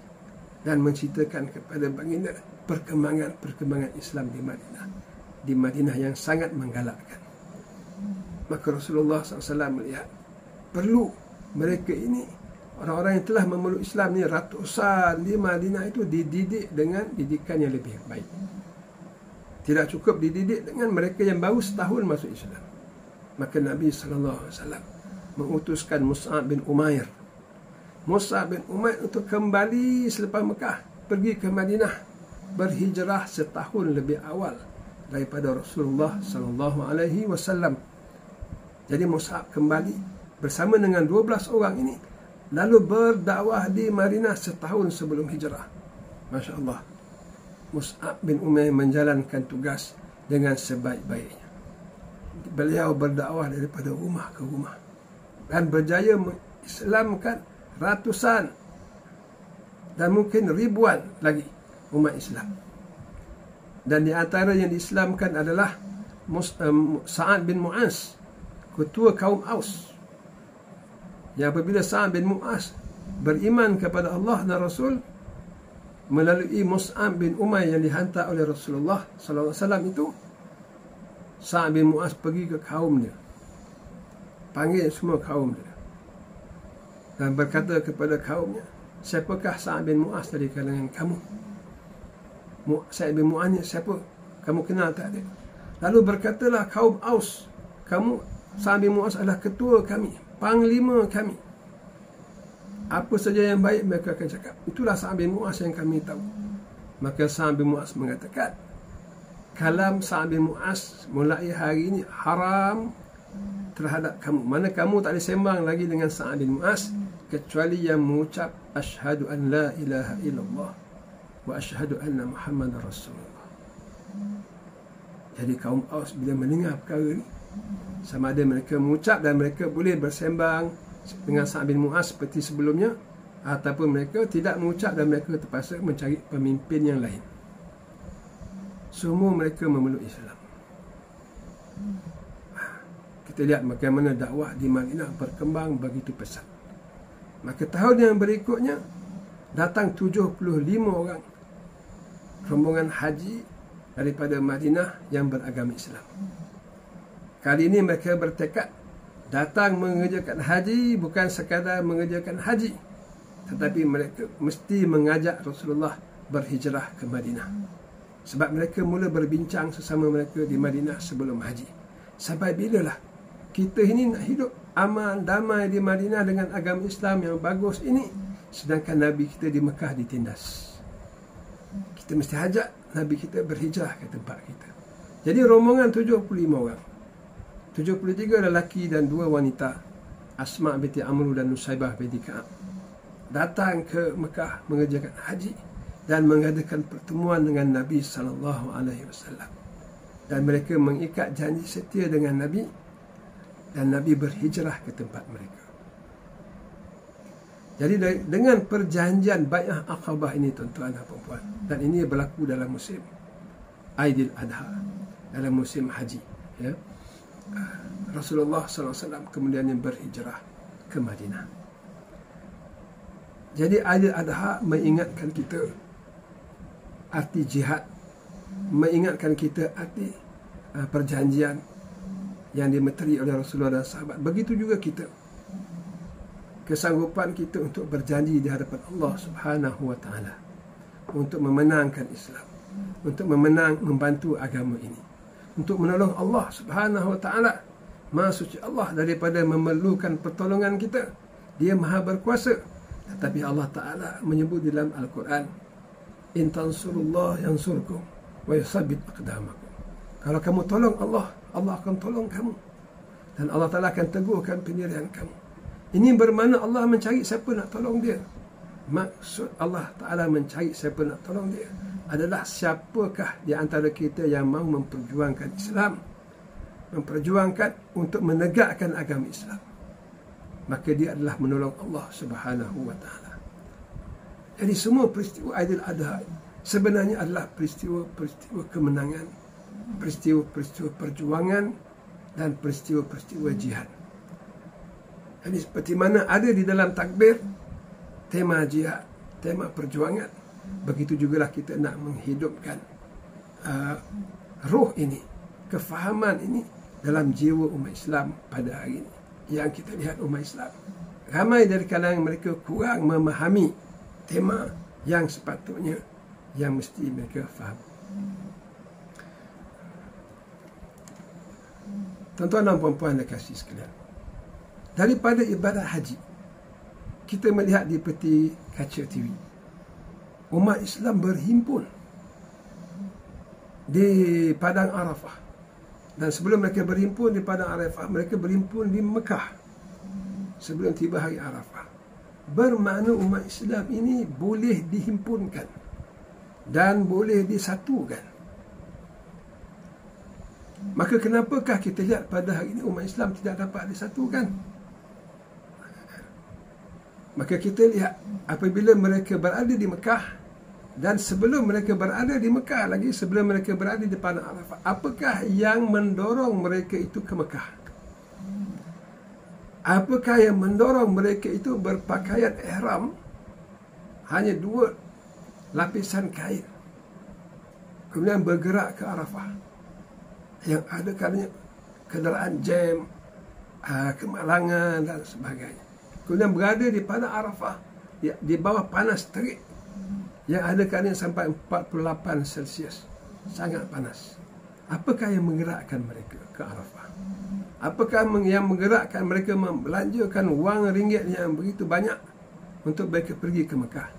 dan menceritakan kepada baginda perkembangan Islam di Madinah yang sangat menggalakkan. Maka Rasulullah SAW melihat perlu mereka ini, orang-orang yang telah memeluk Islam ni ratusan di Madinah itu, dididik dengan didikan yang lebih baik. Tidak cukup dididik dengan mereka yang baru setahun masuk Islam. Maka Nabi SAW mengutuskan Mus'ab bin Umair untuk kembali selepas Mekah, pergi ke Madinah, berhijrah setahun lebih awal daripada Rasulullah sallallahu alaihi wasallam. Jadi Mus'ab kembali bersama dengan 12 orang ini, lalu berdakwah di Madinah setahun sebelum hijrah. Masya Allah, Mus'ab bin Umair menjalankan tugas dengan sebaik-baiknya. Beliau berdakwah daripada rumah ke rumah dan berjaya mengislamkan ratusan dan mungkin ribuan lagi umat Islam. Dan di antara yang diislamkan adalah Sa'ad bin Mu'az, ketua kaum Aus. Yang apabila Sa'ad bin Mu'az beriman kepada Allah dan Rasul melalui Mus'ab bin Umair yang dihantar oleh Rasulullah sallallahu alaihi wasallam itu, Sa'ad bin Mu'az pergi ke kaum dia, panggil semua kaum dia dan berkata kepada kaumnya, siapakah Sa'ad bin Mu'az dari kalangan kamu? Sa'ad bin Mu'az ni siapa? Kamu kenal tak dia? Lalu berkatalah kaum Aus, Sa'ad bin Mu'az adalah ketua kami, panglima kami. Apa saja yang baik mereka akan cakap, itulah Sa'ad bin Mu'az yang kami tahu. Maka Sa'ad bin Mu'az mengatakan, kalam Sa'ad bin Mu'az mulai hari ini haram terhadap kamu. Mana kamu tak boleh sembang lagi dengan Sa'ad bin Mu'az kecuali yang mengucap asyhadu an la ilaha illallah wa asyhadu anna Muhammadar Rasulullah. Jadi kaum Aus bila mendengar perkara ini, sama ada mereka mengucap dan mereka boleh bersembang dengan Sa'ad bin Mu'az seperti sebelumnya, ataupun mereka tidak mengucap dan mereka terpaksa mencari pemimpin yang lain. Semua mereka memeluk Islam. Kita lihat bagaimana dakwah di Madinah berkembang begitu pesat. Maka tahun yang berikutnya datang 75 orang rombongan haji daripada Madinah yang beragama Islam. Kali ini mereka bertekad datang mengerjakan haji, bukan sekadar mengerjakan haji, tetapi mereka mesti mengajak Rasulullah berhijrah ke Madinah. Sebab mereka mula berbincang sesama mereka di Madinah sebelum haji, sampai bilalah kita ini nak hidup aman damai di Madinah dengan agama Islam yang bagus ini, sedangkan Nabi kita di Mekah ditindas. Kita mesti ajak Nabi kita berhijrah ke tempat kita. Jadi rombongan 75 orang, 73 lelaki dan 2 wanita, Asma binti Amru dan Nusaibah binti Ka'ab, datang ke Mekah mengerjakan haji. dan mengadakan pertemuan dengan Nabi SAW. Dan mereka mengikat janji setia dengan Nabi, dan Nabi berhijrah ke tempat mereka. Jadi dengan perjanjian Bai'ah Aqabah ini, tuan-tuan dan puan-puan, dan ini berlaku dalam musim Aidil Adha, dalam musim haji, ya, Rasulullah SAW kemudian berhijrah ke Madinah. Jadi Aidil Adha mengingatkan kita arti jihad, mengingatkan kita arti perjanjian yang dimeteri oleh Rasulullah dan sahabat. Begitu juga kita, kesanggupan kita untuk berjanji di hadapan Allah Subhanahu wa taala untuk memenangkan Islam, untuk membantu agama ini, untuk menolong Allah Subhanahu wa taala. Maha suci Allah daripada memerlukan pertolongan kita. Dia Maha berkuasa. Tetapi Allah Taala menyebut di dalam Al-Quran, in tansurullah yansurkum wa yusabbit aqdamakum. Kalau kamu tolong Allah, Allah akan tolong kamu, dan Allah Taala akan teguhkan pendirian kamu. Ini bermakna Allah mencari siapa nak tolong dia. Maksud Allah Ta'ala mencari siapa nak tolong dia adalah siapakah di antara kita yang mahu memperjuangkan Islam, memperjuangkan untuk menegakkan agama Islam, maka dia adalah menolong Allah Subhanahu wa Ta'ala. Jadi semua peristiwa Aidil Adha sebenarnya adalah peristiwa-peristiwa kemenangan, peristiwa-peristiwa perjuangan, dan peristiwa-peristiwa jihad. Jadi seperti mana ada di dalam takbir tema jihad, tema perjuangan, begitu jugalah kita nak menghidupkan roh ini, kefahaman ini dalam jiwa umat Islam pada hari ini. Yang kita lihat umat Islam, ramai dari kalangan mereka kurang memahami tema yang sepatutnya, yang mesti mereka faham. Tuan-tuan dan puan-puan yang kasih sekalian, daripada ibadat haji, kita melihat di peti kaca TV, umat Islam berhimpun di Padang Arafah. Dan sebelum mereka berhimpun di Padang Arafah, mereka berhimpun di Mekah sebelum tiba hari Arafah. Bermakna umat Islam ini boleh dihimpunkan dan boleh disatukan. Maka kenapakah kita lihat pada hari ini umat Islam tidak dapat disatukan? Maka kita lihat apabila mereka berada di Mekah, dan sebelum mereka berada di Mekah lagi, sebelum mereka berada di Padang Arafah, apakah yang mendorong mereka itu ke Mekah? Apakah yang mendorong mereka itu berpakaian ihram hanya 2 lapisan kain, kemudian bergerak ke Arafah? Yang ada kalanya kenderaan jam, kemalangan dan sebagainya. Kemudian berada di Padang Arafah di bawah panas terik, yang ada kalanya sampai 48 Celsius, sangat panas. Apakah yang menggerakkan mereka ke Arafah? Apakah yang menggerakkan mereka membelanjakan wang ringgit yang begitu banyak untuk mereka pergi ke Mekah?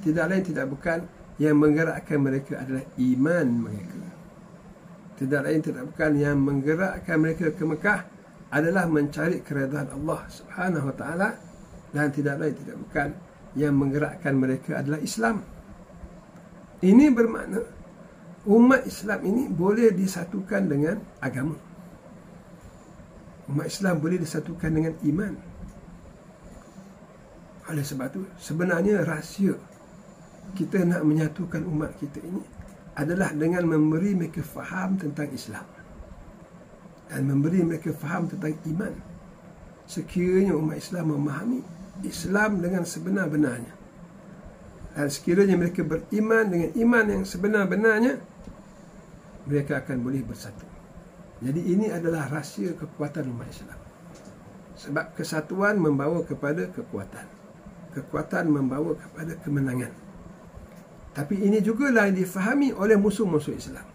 Tidak lain tidak bukan, yang menggerakkan mereka adalah iman mereka. Tidak lain tidak bukan, yang menggerakkan mereka ke Mekah adalah mencari keredaan Allah Subhanahu wa Ta'ala, dan tidak lain tidak bukan, yang menggerakkan mereka adalah Islam. Ini bermakna umat Islam ini boleh disatukan dengan agama. Umat Islam boleh disatukan dengan iman. Oleh sebab itu, sebenarnya rahsia kita nak menyatukan umat kita ini adalah dengan memberi mereka faham tentang Islam dan memberi mereka faham tentang iman. Sekiranya umat Islam memahami Islam dengan sebenar-benarnya, dan sekiranya mereka beriman dengan iman yang sebenar-benarnya, mereka akan boleh bersatu. Jadi ini adalah rahsia kekuatan umat Islam. Sebab kesatuan membawa kepada kekuatan, kekuatan membawa kepada kemenangan. Tapi ini jugalah yang difahami oleh musuh-musuh Islam.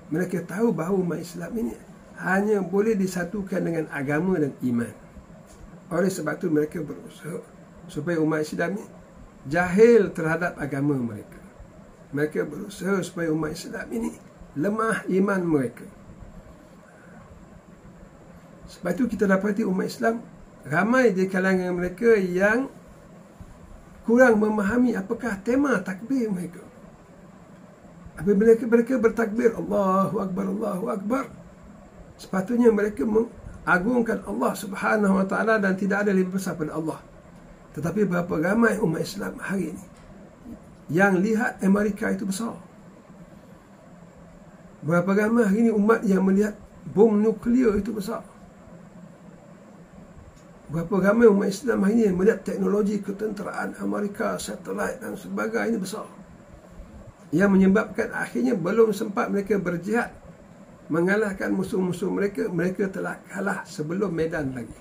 Mereka tahu bahawa umat Islam ini hanya boleh disatukan dengan agama dan iman. Oleh sebab itu mereka berusaha supaya umat Islam ini jahil terhadap agama mereka. Mereka berusaha supaya umat Islam ini lemah iman mereka. Sebab itu kita dapati umat Islam ramai di kalangan mereka yang kurang memahami apakah tema takbir mereka. Apabila mereka bertakbir Allahu Akbar, sepatutnya mereka mengagungkan Allah Subhanahu Wa Taala dan tidak ada lebih besar pada Allah. Tetapi berapa ramai umat Islam hari ini yang lihat Amerika itu besar. Berapa ramai hari ini umat yang melihat bom nuklear itu besar. Berapa ramai umat Islam hari ini melihat teknologi ketenteraan Amerika, satelit dan sebagainya besar. Yang menyebabkan akhirnya belum sempat mereka berjihad mengalahkan musuh-musuh mereka, mereka telah kalah sebelum medan lagi.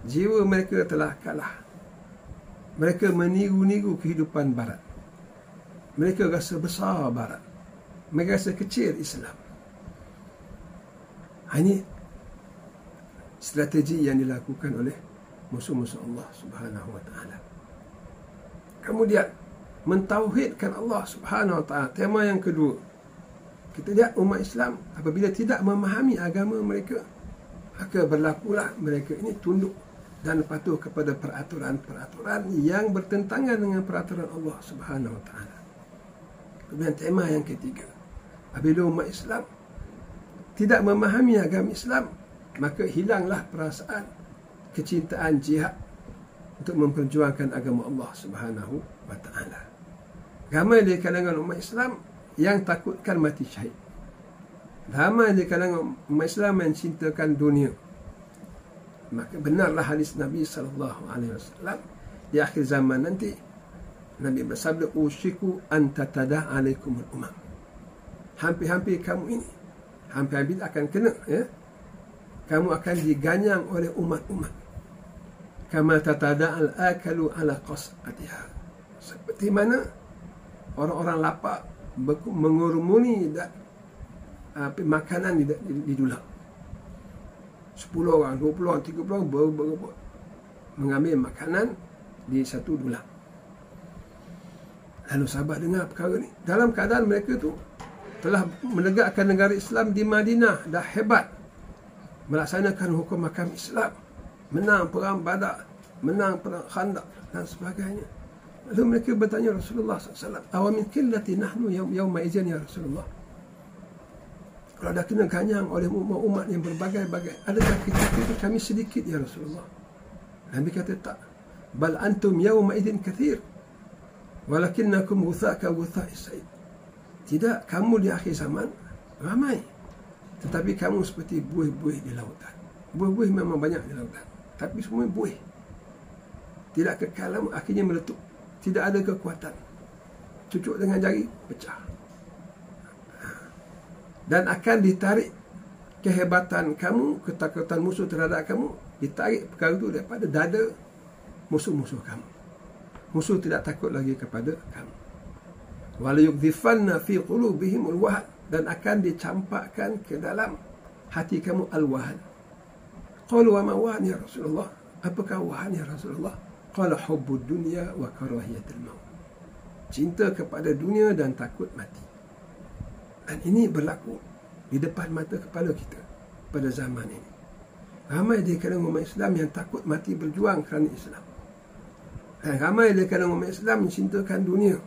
Jiwa mereka telah kalah. Mereka meniru-niru kehidupan Barat. Mereka rasa besar Barat. Mereka rasa kecil Islam. Ini strategi yang dilakukan oleh musuh-musuh Allah Subhanahu Wa Taala. Kemudian mentauhidkan Allah Subhanahu Wa Taala. Tema yang kedua, kita lihat umat Islam apabila tidak memahami agama mereka, maka berlakulah mereka ini tunduk dan patuh kepada peraturan-peraturan yang bertentangan dengan peraturan Allah Subhanahu Wa Taala. Kemudian tema yang ketiga, apabila umat Islam tidak memahami agama Islam, maka hilanglah perasaan kecintaan jihad untuk memperjuangkan agama Allah Subhanahu Wa Taala. Ramai di kalangan umat Islam yang takutkan mati syahid. Ramai di kalangan umat Islam yang cintakan dunia. Maka benarlah hadis Nabi SAW di akhir zaman nanti. Nabi bersabda, "Ushiku an tatada alaikumul umam." Hampir-hampir kamu ini, hampir-hampir akan kena, ya. Kamu akan diganyang oleh umat-umat. Kama tatada al-akalu ala qas'atiha. Seperti mana orang-orang lapar mengurumuni makanan di dulang. 10 orang, 20 orang, 30 orang berebut mengambil makanan di satu dulang. Lalu sahabat dengar perkara ni. Dalam keadaan mereka tu telah menegakkan negara Islam di Madinah, dah hebat, melaksanakan hukum mahkamah Islam, menang perang Badar, menang perang Khandaq dan sebagainya. Lalu mereka bertanya Rasulullah SAW, "Awamin qillati nahnu yawma izin ya Rasulullah?" Kalau dah kena ganyang oleh umat-umat yang berbagai-bagai, adakah kita kami sedikit ya Rasulullah? Nabi kata tak. Bal antum yawma izin kathir, walakinnakum guthaka gutha'is said. Tidak, kamu di akhir zaman ramai, tetapi kamu seperti buih-buih di lautan. Buih-buih memang banyak di lautan, tapi semua buih. Tidak kekal lama, akhirnya meletup. Tidak ada kekuatan. Cucuk dengan jari, pecah. Dan akan ditarik kehebatan kamu, ketakutan musuh terhadap kamu, ditarik perkara itu daripada dada musuh-musuh kamu. Musuh tidak takut lagi kepada kamu. Wala yukdhifanna fi qulubihim al-wahn, dan akan dicampakkan ke dalam hati kamu al-wahn. Qalu wa ma wahn ya Rasulullah? Apakah wahn ya Rasulullah? Qala hubbud dunya wa karahiyatul maut. Cinta kepada dunia dan takut mati. Dan ini berlaku di depan mata kepala kita pada zaman ini. Ramai di kalangan umat Islam yang takut mati berjuang kerana Islam. Dan ramai di kalangan umat Islam mencintakan dunia.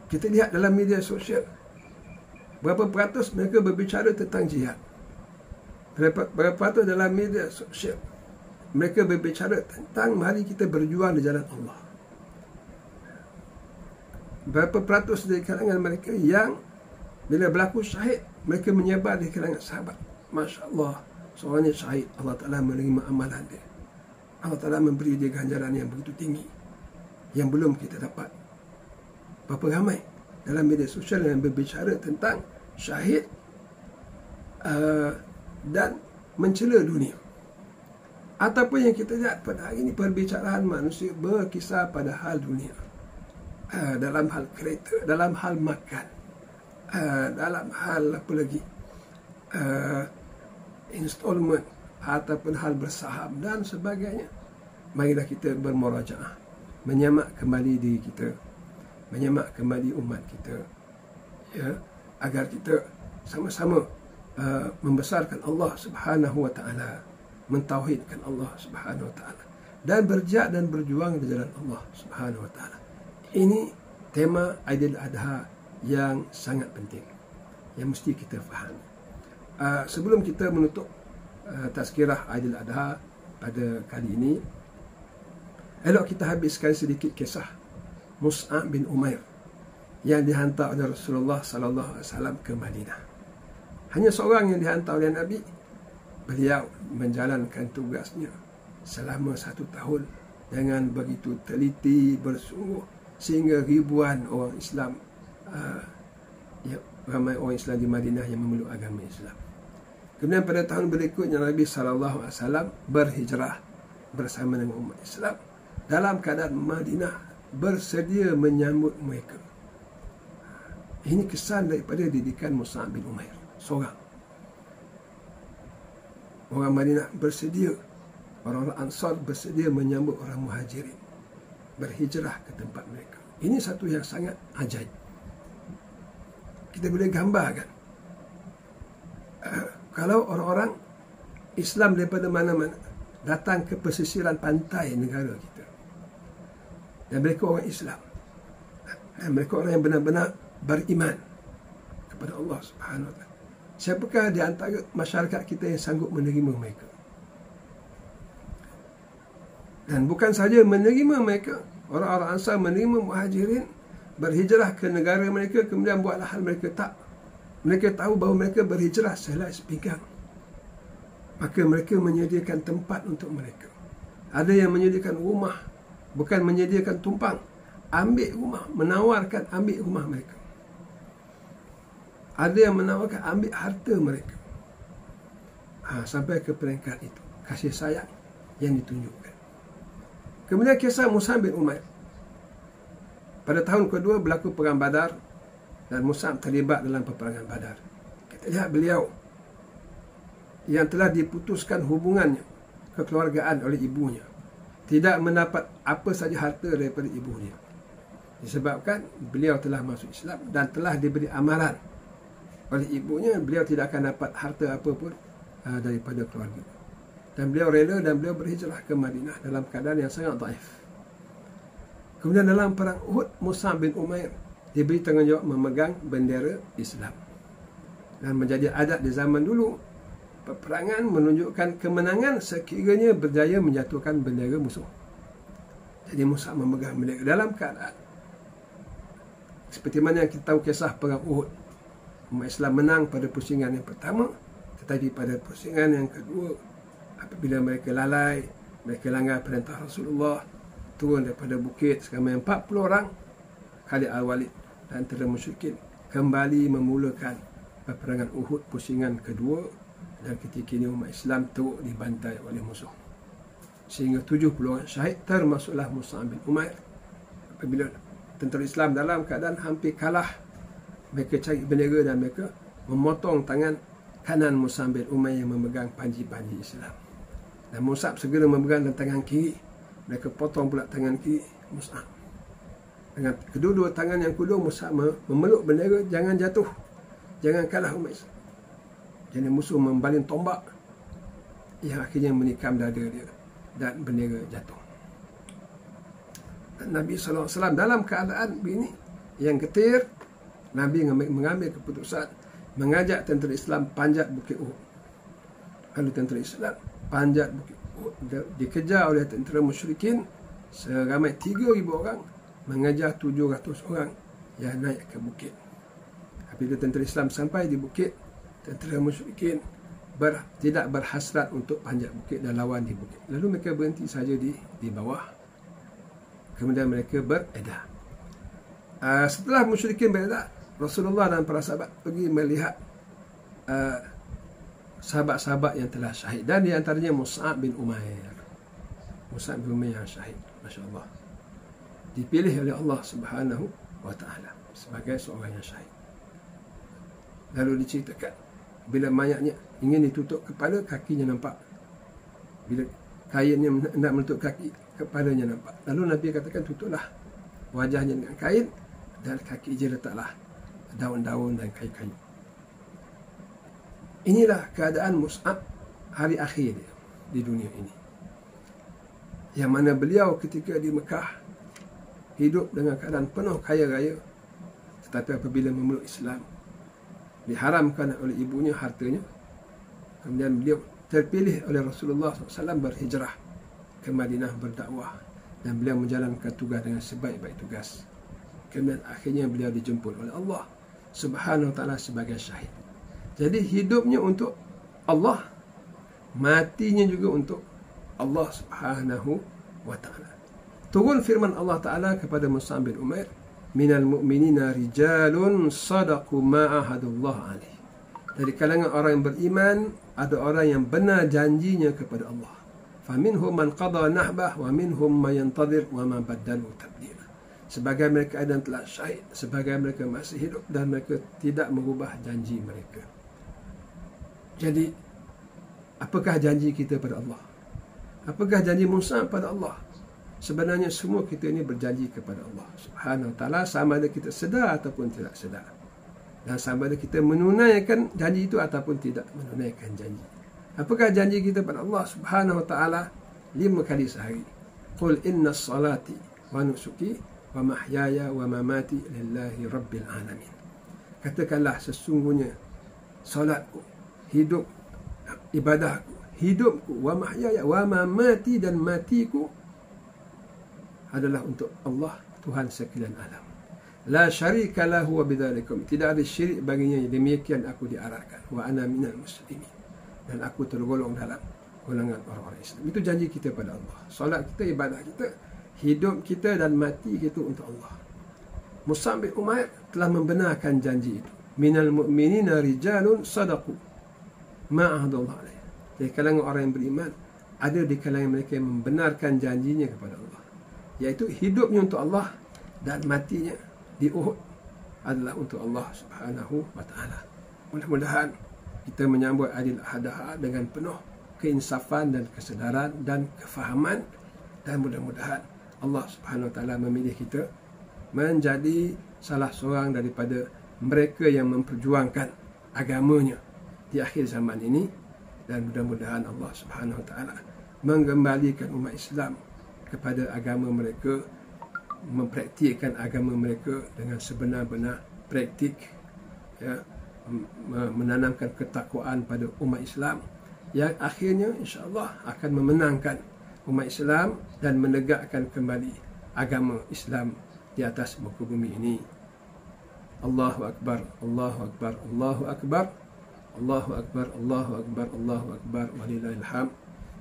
Kita lihat dalam media sosial, berapa peratus mereka berbicara tentang jihad. Berapa peratus dalam media sosial mereka berbicara tentang mari kita berjuang di jalan Allah. Berapa peratus dari kalangan mereka yang bila berlaku syahid, mereka menyebar di kalangan sahabat. Masya Allah, seorang yang syahid, Allah Ta'ala menerima amalan dia. Allah Ta'ala memberi dia ganjaran yang begitu tinggi yang belum kita dapat. Berapa ramai dalam media sosial yang berbicara tentang syahid dan mencela dunia. Ataupun yang kita lihat pada hari ini, perbicaraan manusia berkisar pada hal dunia. Dalam hal kereta, dalam hal makan, dalam hal apa lagi, installment ataupun hal bersaham dan sebagainya. Marilah kita bermurajaah, menyemak kembali diri kita, menyemak kembali umat kita, ya, agar kita sama-sama membesarkan Allah Subhanahu Wa Taala, mentauhidkan Allah Subhanahu Wa Taala. dan berjihad dan berjuang di jalan Allah Subhanahu wa taala. Ini tema Aidil Adha yang sangat penting yang mesti kita fahami. Sebelum kita menutup tazkirah Aidil Adha pada kali ini, elok kita habiskan sedikit kisah Mus'ab bin Umair yang dihantar oleh Rasulullah sallallahu alaihi wasallam ke Madinah. Hanya seorang yang dihantar oleh Nabi. Beliau menjalankan tugasnya selama 1 tahun dengan begitu teliti, bersungguh, sehingga ribuan orang Islam, ramai orang Islam di Madinah yang memeluk agama Islam. Kemudian pada tahun berikutnya Nabi SAW berhijrah bersama dengan umat Islam dalam keadaan Madinah bersedia menyambut mereka. Ini kesan daripada didikan Mus'ab bin Umair, seorang orang Madinah bersedia, orang-orang Ansar bersedia menyambut orang Muhajirin berhijrah ke tempat mereka. Ini satu yang sangat ajaib. Kita boleh gambarkan, kalau orang-orang Islam daripada mana-mana datang ke pesisiran pantai negara kita, dan mereka orang Islam, dan mereka orang yang benar-benar beriman kepada Allah Subhanahu wa taala, siapakah di antara masyarakat kita yang sanggup menerima mereka? Dan bukan saja menerima mereka, orang-orang Ansar menerima Muhajirin berhijrah ke negara mereka, kemudian buatlah hal mereka tak. Mereka tahu bahawa mereka berhijrah sehelai sepinggang, maka mereka menyediakan tempat untuk mereka. Ada yang menyediakan rumah, bukan menyediakan tumpang, ambil rumah, menawarkan ambil rumah mereka. Ada yang menawarkan ambil harta mereka. Sampai ke peringkat itu, kasih sayang yang ditunjukkan. Kemudian kisah Mus'ab bin Umair. Pada tahun kedua berlaku perang Badar, dan Mus'ab terlibat dalam peperangan Badar. Kita lihat beliau yang telah diputuskan hubungannya kekeluargaan oleh ibunya, tidak mendapat apa saja harta daripada ibunya, disebabkan beliau telah masuk Islam dan telah diberi amaran oleh ibunya, beliau tidak akan dapat harta apapun daripada keluarga. Dan beliau rela dan beliau berhijrah ke Madinah dalam keadaan yang sangat daif. Kemudian dalam perang Uhud, Mus'ab bin Umair diberi tanggungjawab memegang bendera Islam. Dan menjadi adat di zaman dulu, peperangan menunjukkan kemenangan sekiranya berjaya menjatuhkan bendera musuh. Jadi Mus'ab memegang bendera dalam keadaan seperti mana yang kita tahu kisah perang Uhud. Umat Islam menang pada pusingan yang pertama, tetapi pada pusingan yang kedua, apabila mereka lalai, mereka langgar perintah Rasulullah, turun daripada bukit seramai 40 orang, Khalid Al-Walid dan antara musyrikin kembali memulakan peperangan Uhud pusingan kedua, dan ketika ini umat Islam teruk dibantai oleh musuh sehingga 70 orang syahid, termasuklah Mus'ab bin Umair. Apabila tentera Islam dalam keadaan hampir kalah, mereka cari bendera dan mereka memotong tangan kanan Mus'ab bin Umair yang memegang panji-panji Islam. Dan Mus'ab segera memegang tangan kiri, mereka potong pula tangan kiri Mus'ab. Dengan kedua-dua tangan yang kedua, Mus'ab memeluk bendera, jangan jatuh, jangan kalah umat Islam. Jadi musuh membaling tombak yang akhirnya menikam dada dia dan bendera jatuh. Dan Nabi SAW dalam keadaan begini yang getir, Nabi mengambil keputusan mengajak tentera Islam panjat Bukit Uhud. Lalu tentera Islam panjat Bukit Uhud, dikejar oleh tentera musyrikin seramai 3,000 orang, mengejar 700 orang yang naik ke bukit. Apabila tentera Islam sampai di bukit, tentera musyrikin tidak berhasrat untuk panjat bukit dan lawan di bukit. Lalu mereka berhenti saja di bawah. Kemudian mereka beredar. Setelah musyrikin beredar, Rasulullah dan para sahabat pergi melihat sahabat-sahabat yang telah syahid, dan di antaranya Mus'ab bin Umair. Mus'ab bin Umair yang syahid, masya-Allah, dipilih oleh Allah Subhanahu wa taala sebagai seorang yang syahid. Lalu diceritakan bila mayatnya ingin ditutup kepala, kakinya nampak. Bila kainnya nak menutup kaki, kepalanya nampak. Lalu Nabi katakan, tutuplah wajahnya dengan kain dan kaki je letaklah daun-daun dan kayu-kayu. Inilah keadaan Mus'ab hari akhir dia di dunia ini. Yang mana beliau ketika di Mekah hidup dengan keadaan penuh kaya raya, tetapi apabila memeluk Islam, diharamkan oleh ibunya hartanya. Kemudian beliau terpilih oleh Rasulullah SAW berhijrah ke Madinah berdakwah, dan beliau menjalankan tugas dengan sebaik-baik tugas. Kemudian akhirnya beliau dijemput oleh Allah Subhanahu wa ta'ala sebagai syahid. Jadi hidupnya untuk Allah, matinya juga untuk Allah Subhanahu wa ta'ala. Turun firman Allah Ta'ala kepada Mus'ab bin Umair, minal mu'minina rijalun sadaqu ma'ahadullah alaih. Dari kalangan orang yang beriman, ada orang yang benar janjinya kepada Allah. Faminhum man qada nahbah wa minhum man yantadir wa ma baddalu tabdila. Sebagai mereka ada yang telah syahid, sebagai mereka masih hidup, dan mereka tidak mengubah janji mereka. Jadi, apakah janji kita pada Allah? Apakah janji Musa pada Allah? Sebenarnya semua kita ini berjanji kepada Allah Subhanahu wa ta'ala, sama ada kita sedar ataupun tidak sedar. Dan sama ada kita menunaikan janji itu ataupun tidak menunaikan janji. Apakah janji kita pada Allah Subhanahu wa ta'ala? 5 kali sehari. Qul inna salati wa nusuki wa mahyaya wa mamati lillahi rabbil alamin. Katakanlah, sesungguhnya salatku, hidup, ibadahku, hidupku, wa mahyaya wa mamati, dan matiku adalah untuk Allah, Tuhan sekalian alam. La syarika lahu wa bidzalikum. Tidak ada syirik baginya, demikian aku diarahkan. Wa ana minal muslimin. Dan aku tergolong dalam golongan orang-orang Islam. Itu janji kita pada Allah. Solat kita, ibadah kita, hidup kita dan mati kita untuk Allah. Mus'ab bin Umair telah membenarkan janji itu. Minal mu'minina rijalun sadaqu ma'ahadullah alaih. Dari kalangan orang yang beriman, ada di kalangan mereka yang membenarkan janjinya kepada Allah, yaitu hidupnya untuk Allah dan matinya di Uhud adalah untuk Allah Subhanahu wa ta'ala. Mudah-mudahan kita menyambut Aidil Adha dengan penuh keinsafan dan kesedaran dan kefahaman, dan mudah-mudahan Allah Subhanahu wa ta'ala memilih kita menjadi salah seorang daripada mereka yang memperjuangkan agamanya di akhir zaman ini, dan mudah-mudahan Allah Subhanahu wa ta'ala mengembalikan umat Islam kepada agama mereka, mempraktikkan agama mereka dengan sebenar-benar praktik, ya, menanamkan ketakwaan pada umat Islam, yang akhirnya insya-Allah akan memenangkan umat Islam dan menegakkan kembali agama Islam di atas muka bumi ini. Allahu akbar, Allahu akbar, Allahu akbar, Allahu akbar, Allahu akbar, Allahu akbar, walillahil hamd.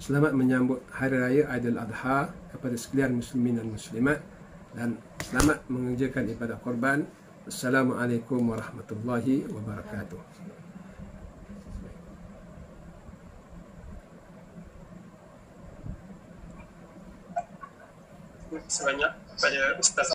Selamat menyambut Hari Raya Aidil Adha kepada sekalian muslimin dan muslimat, dan selamat mengerjakan ibadah korban. Assalamualaikum warahmatullahi wabarakatuh. Sebanyak pada Ustaz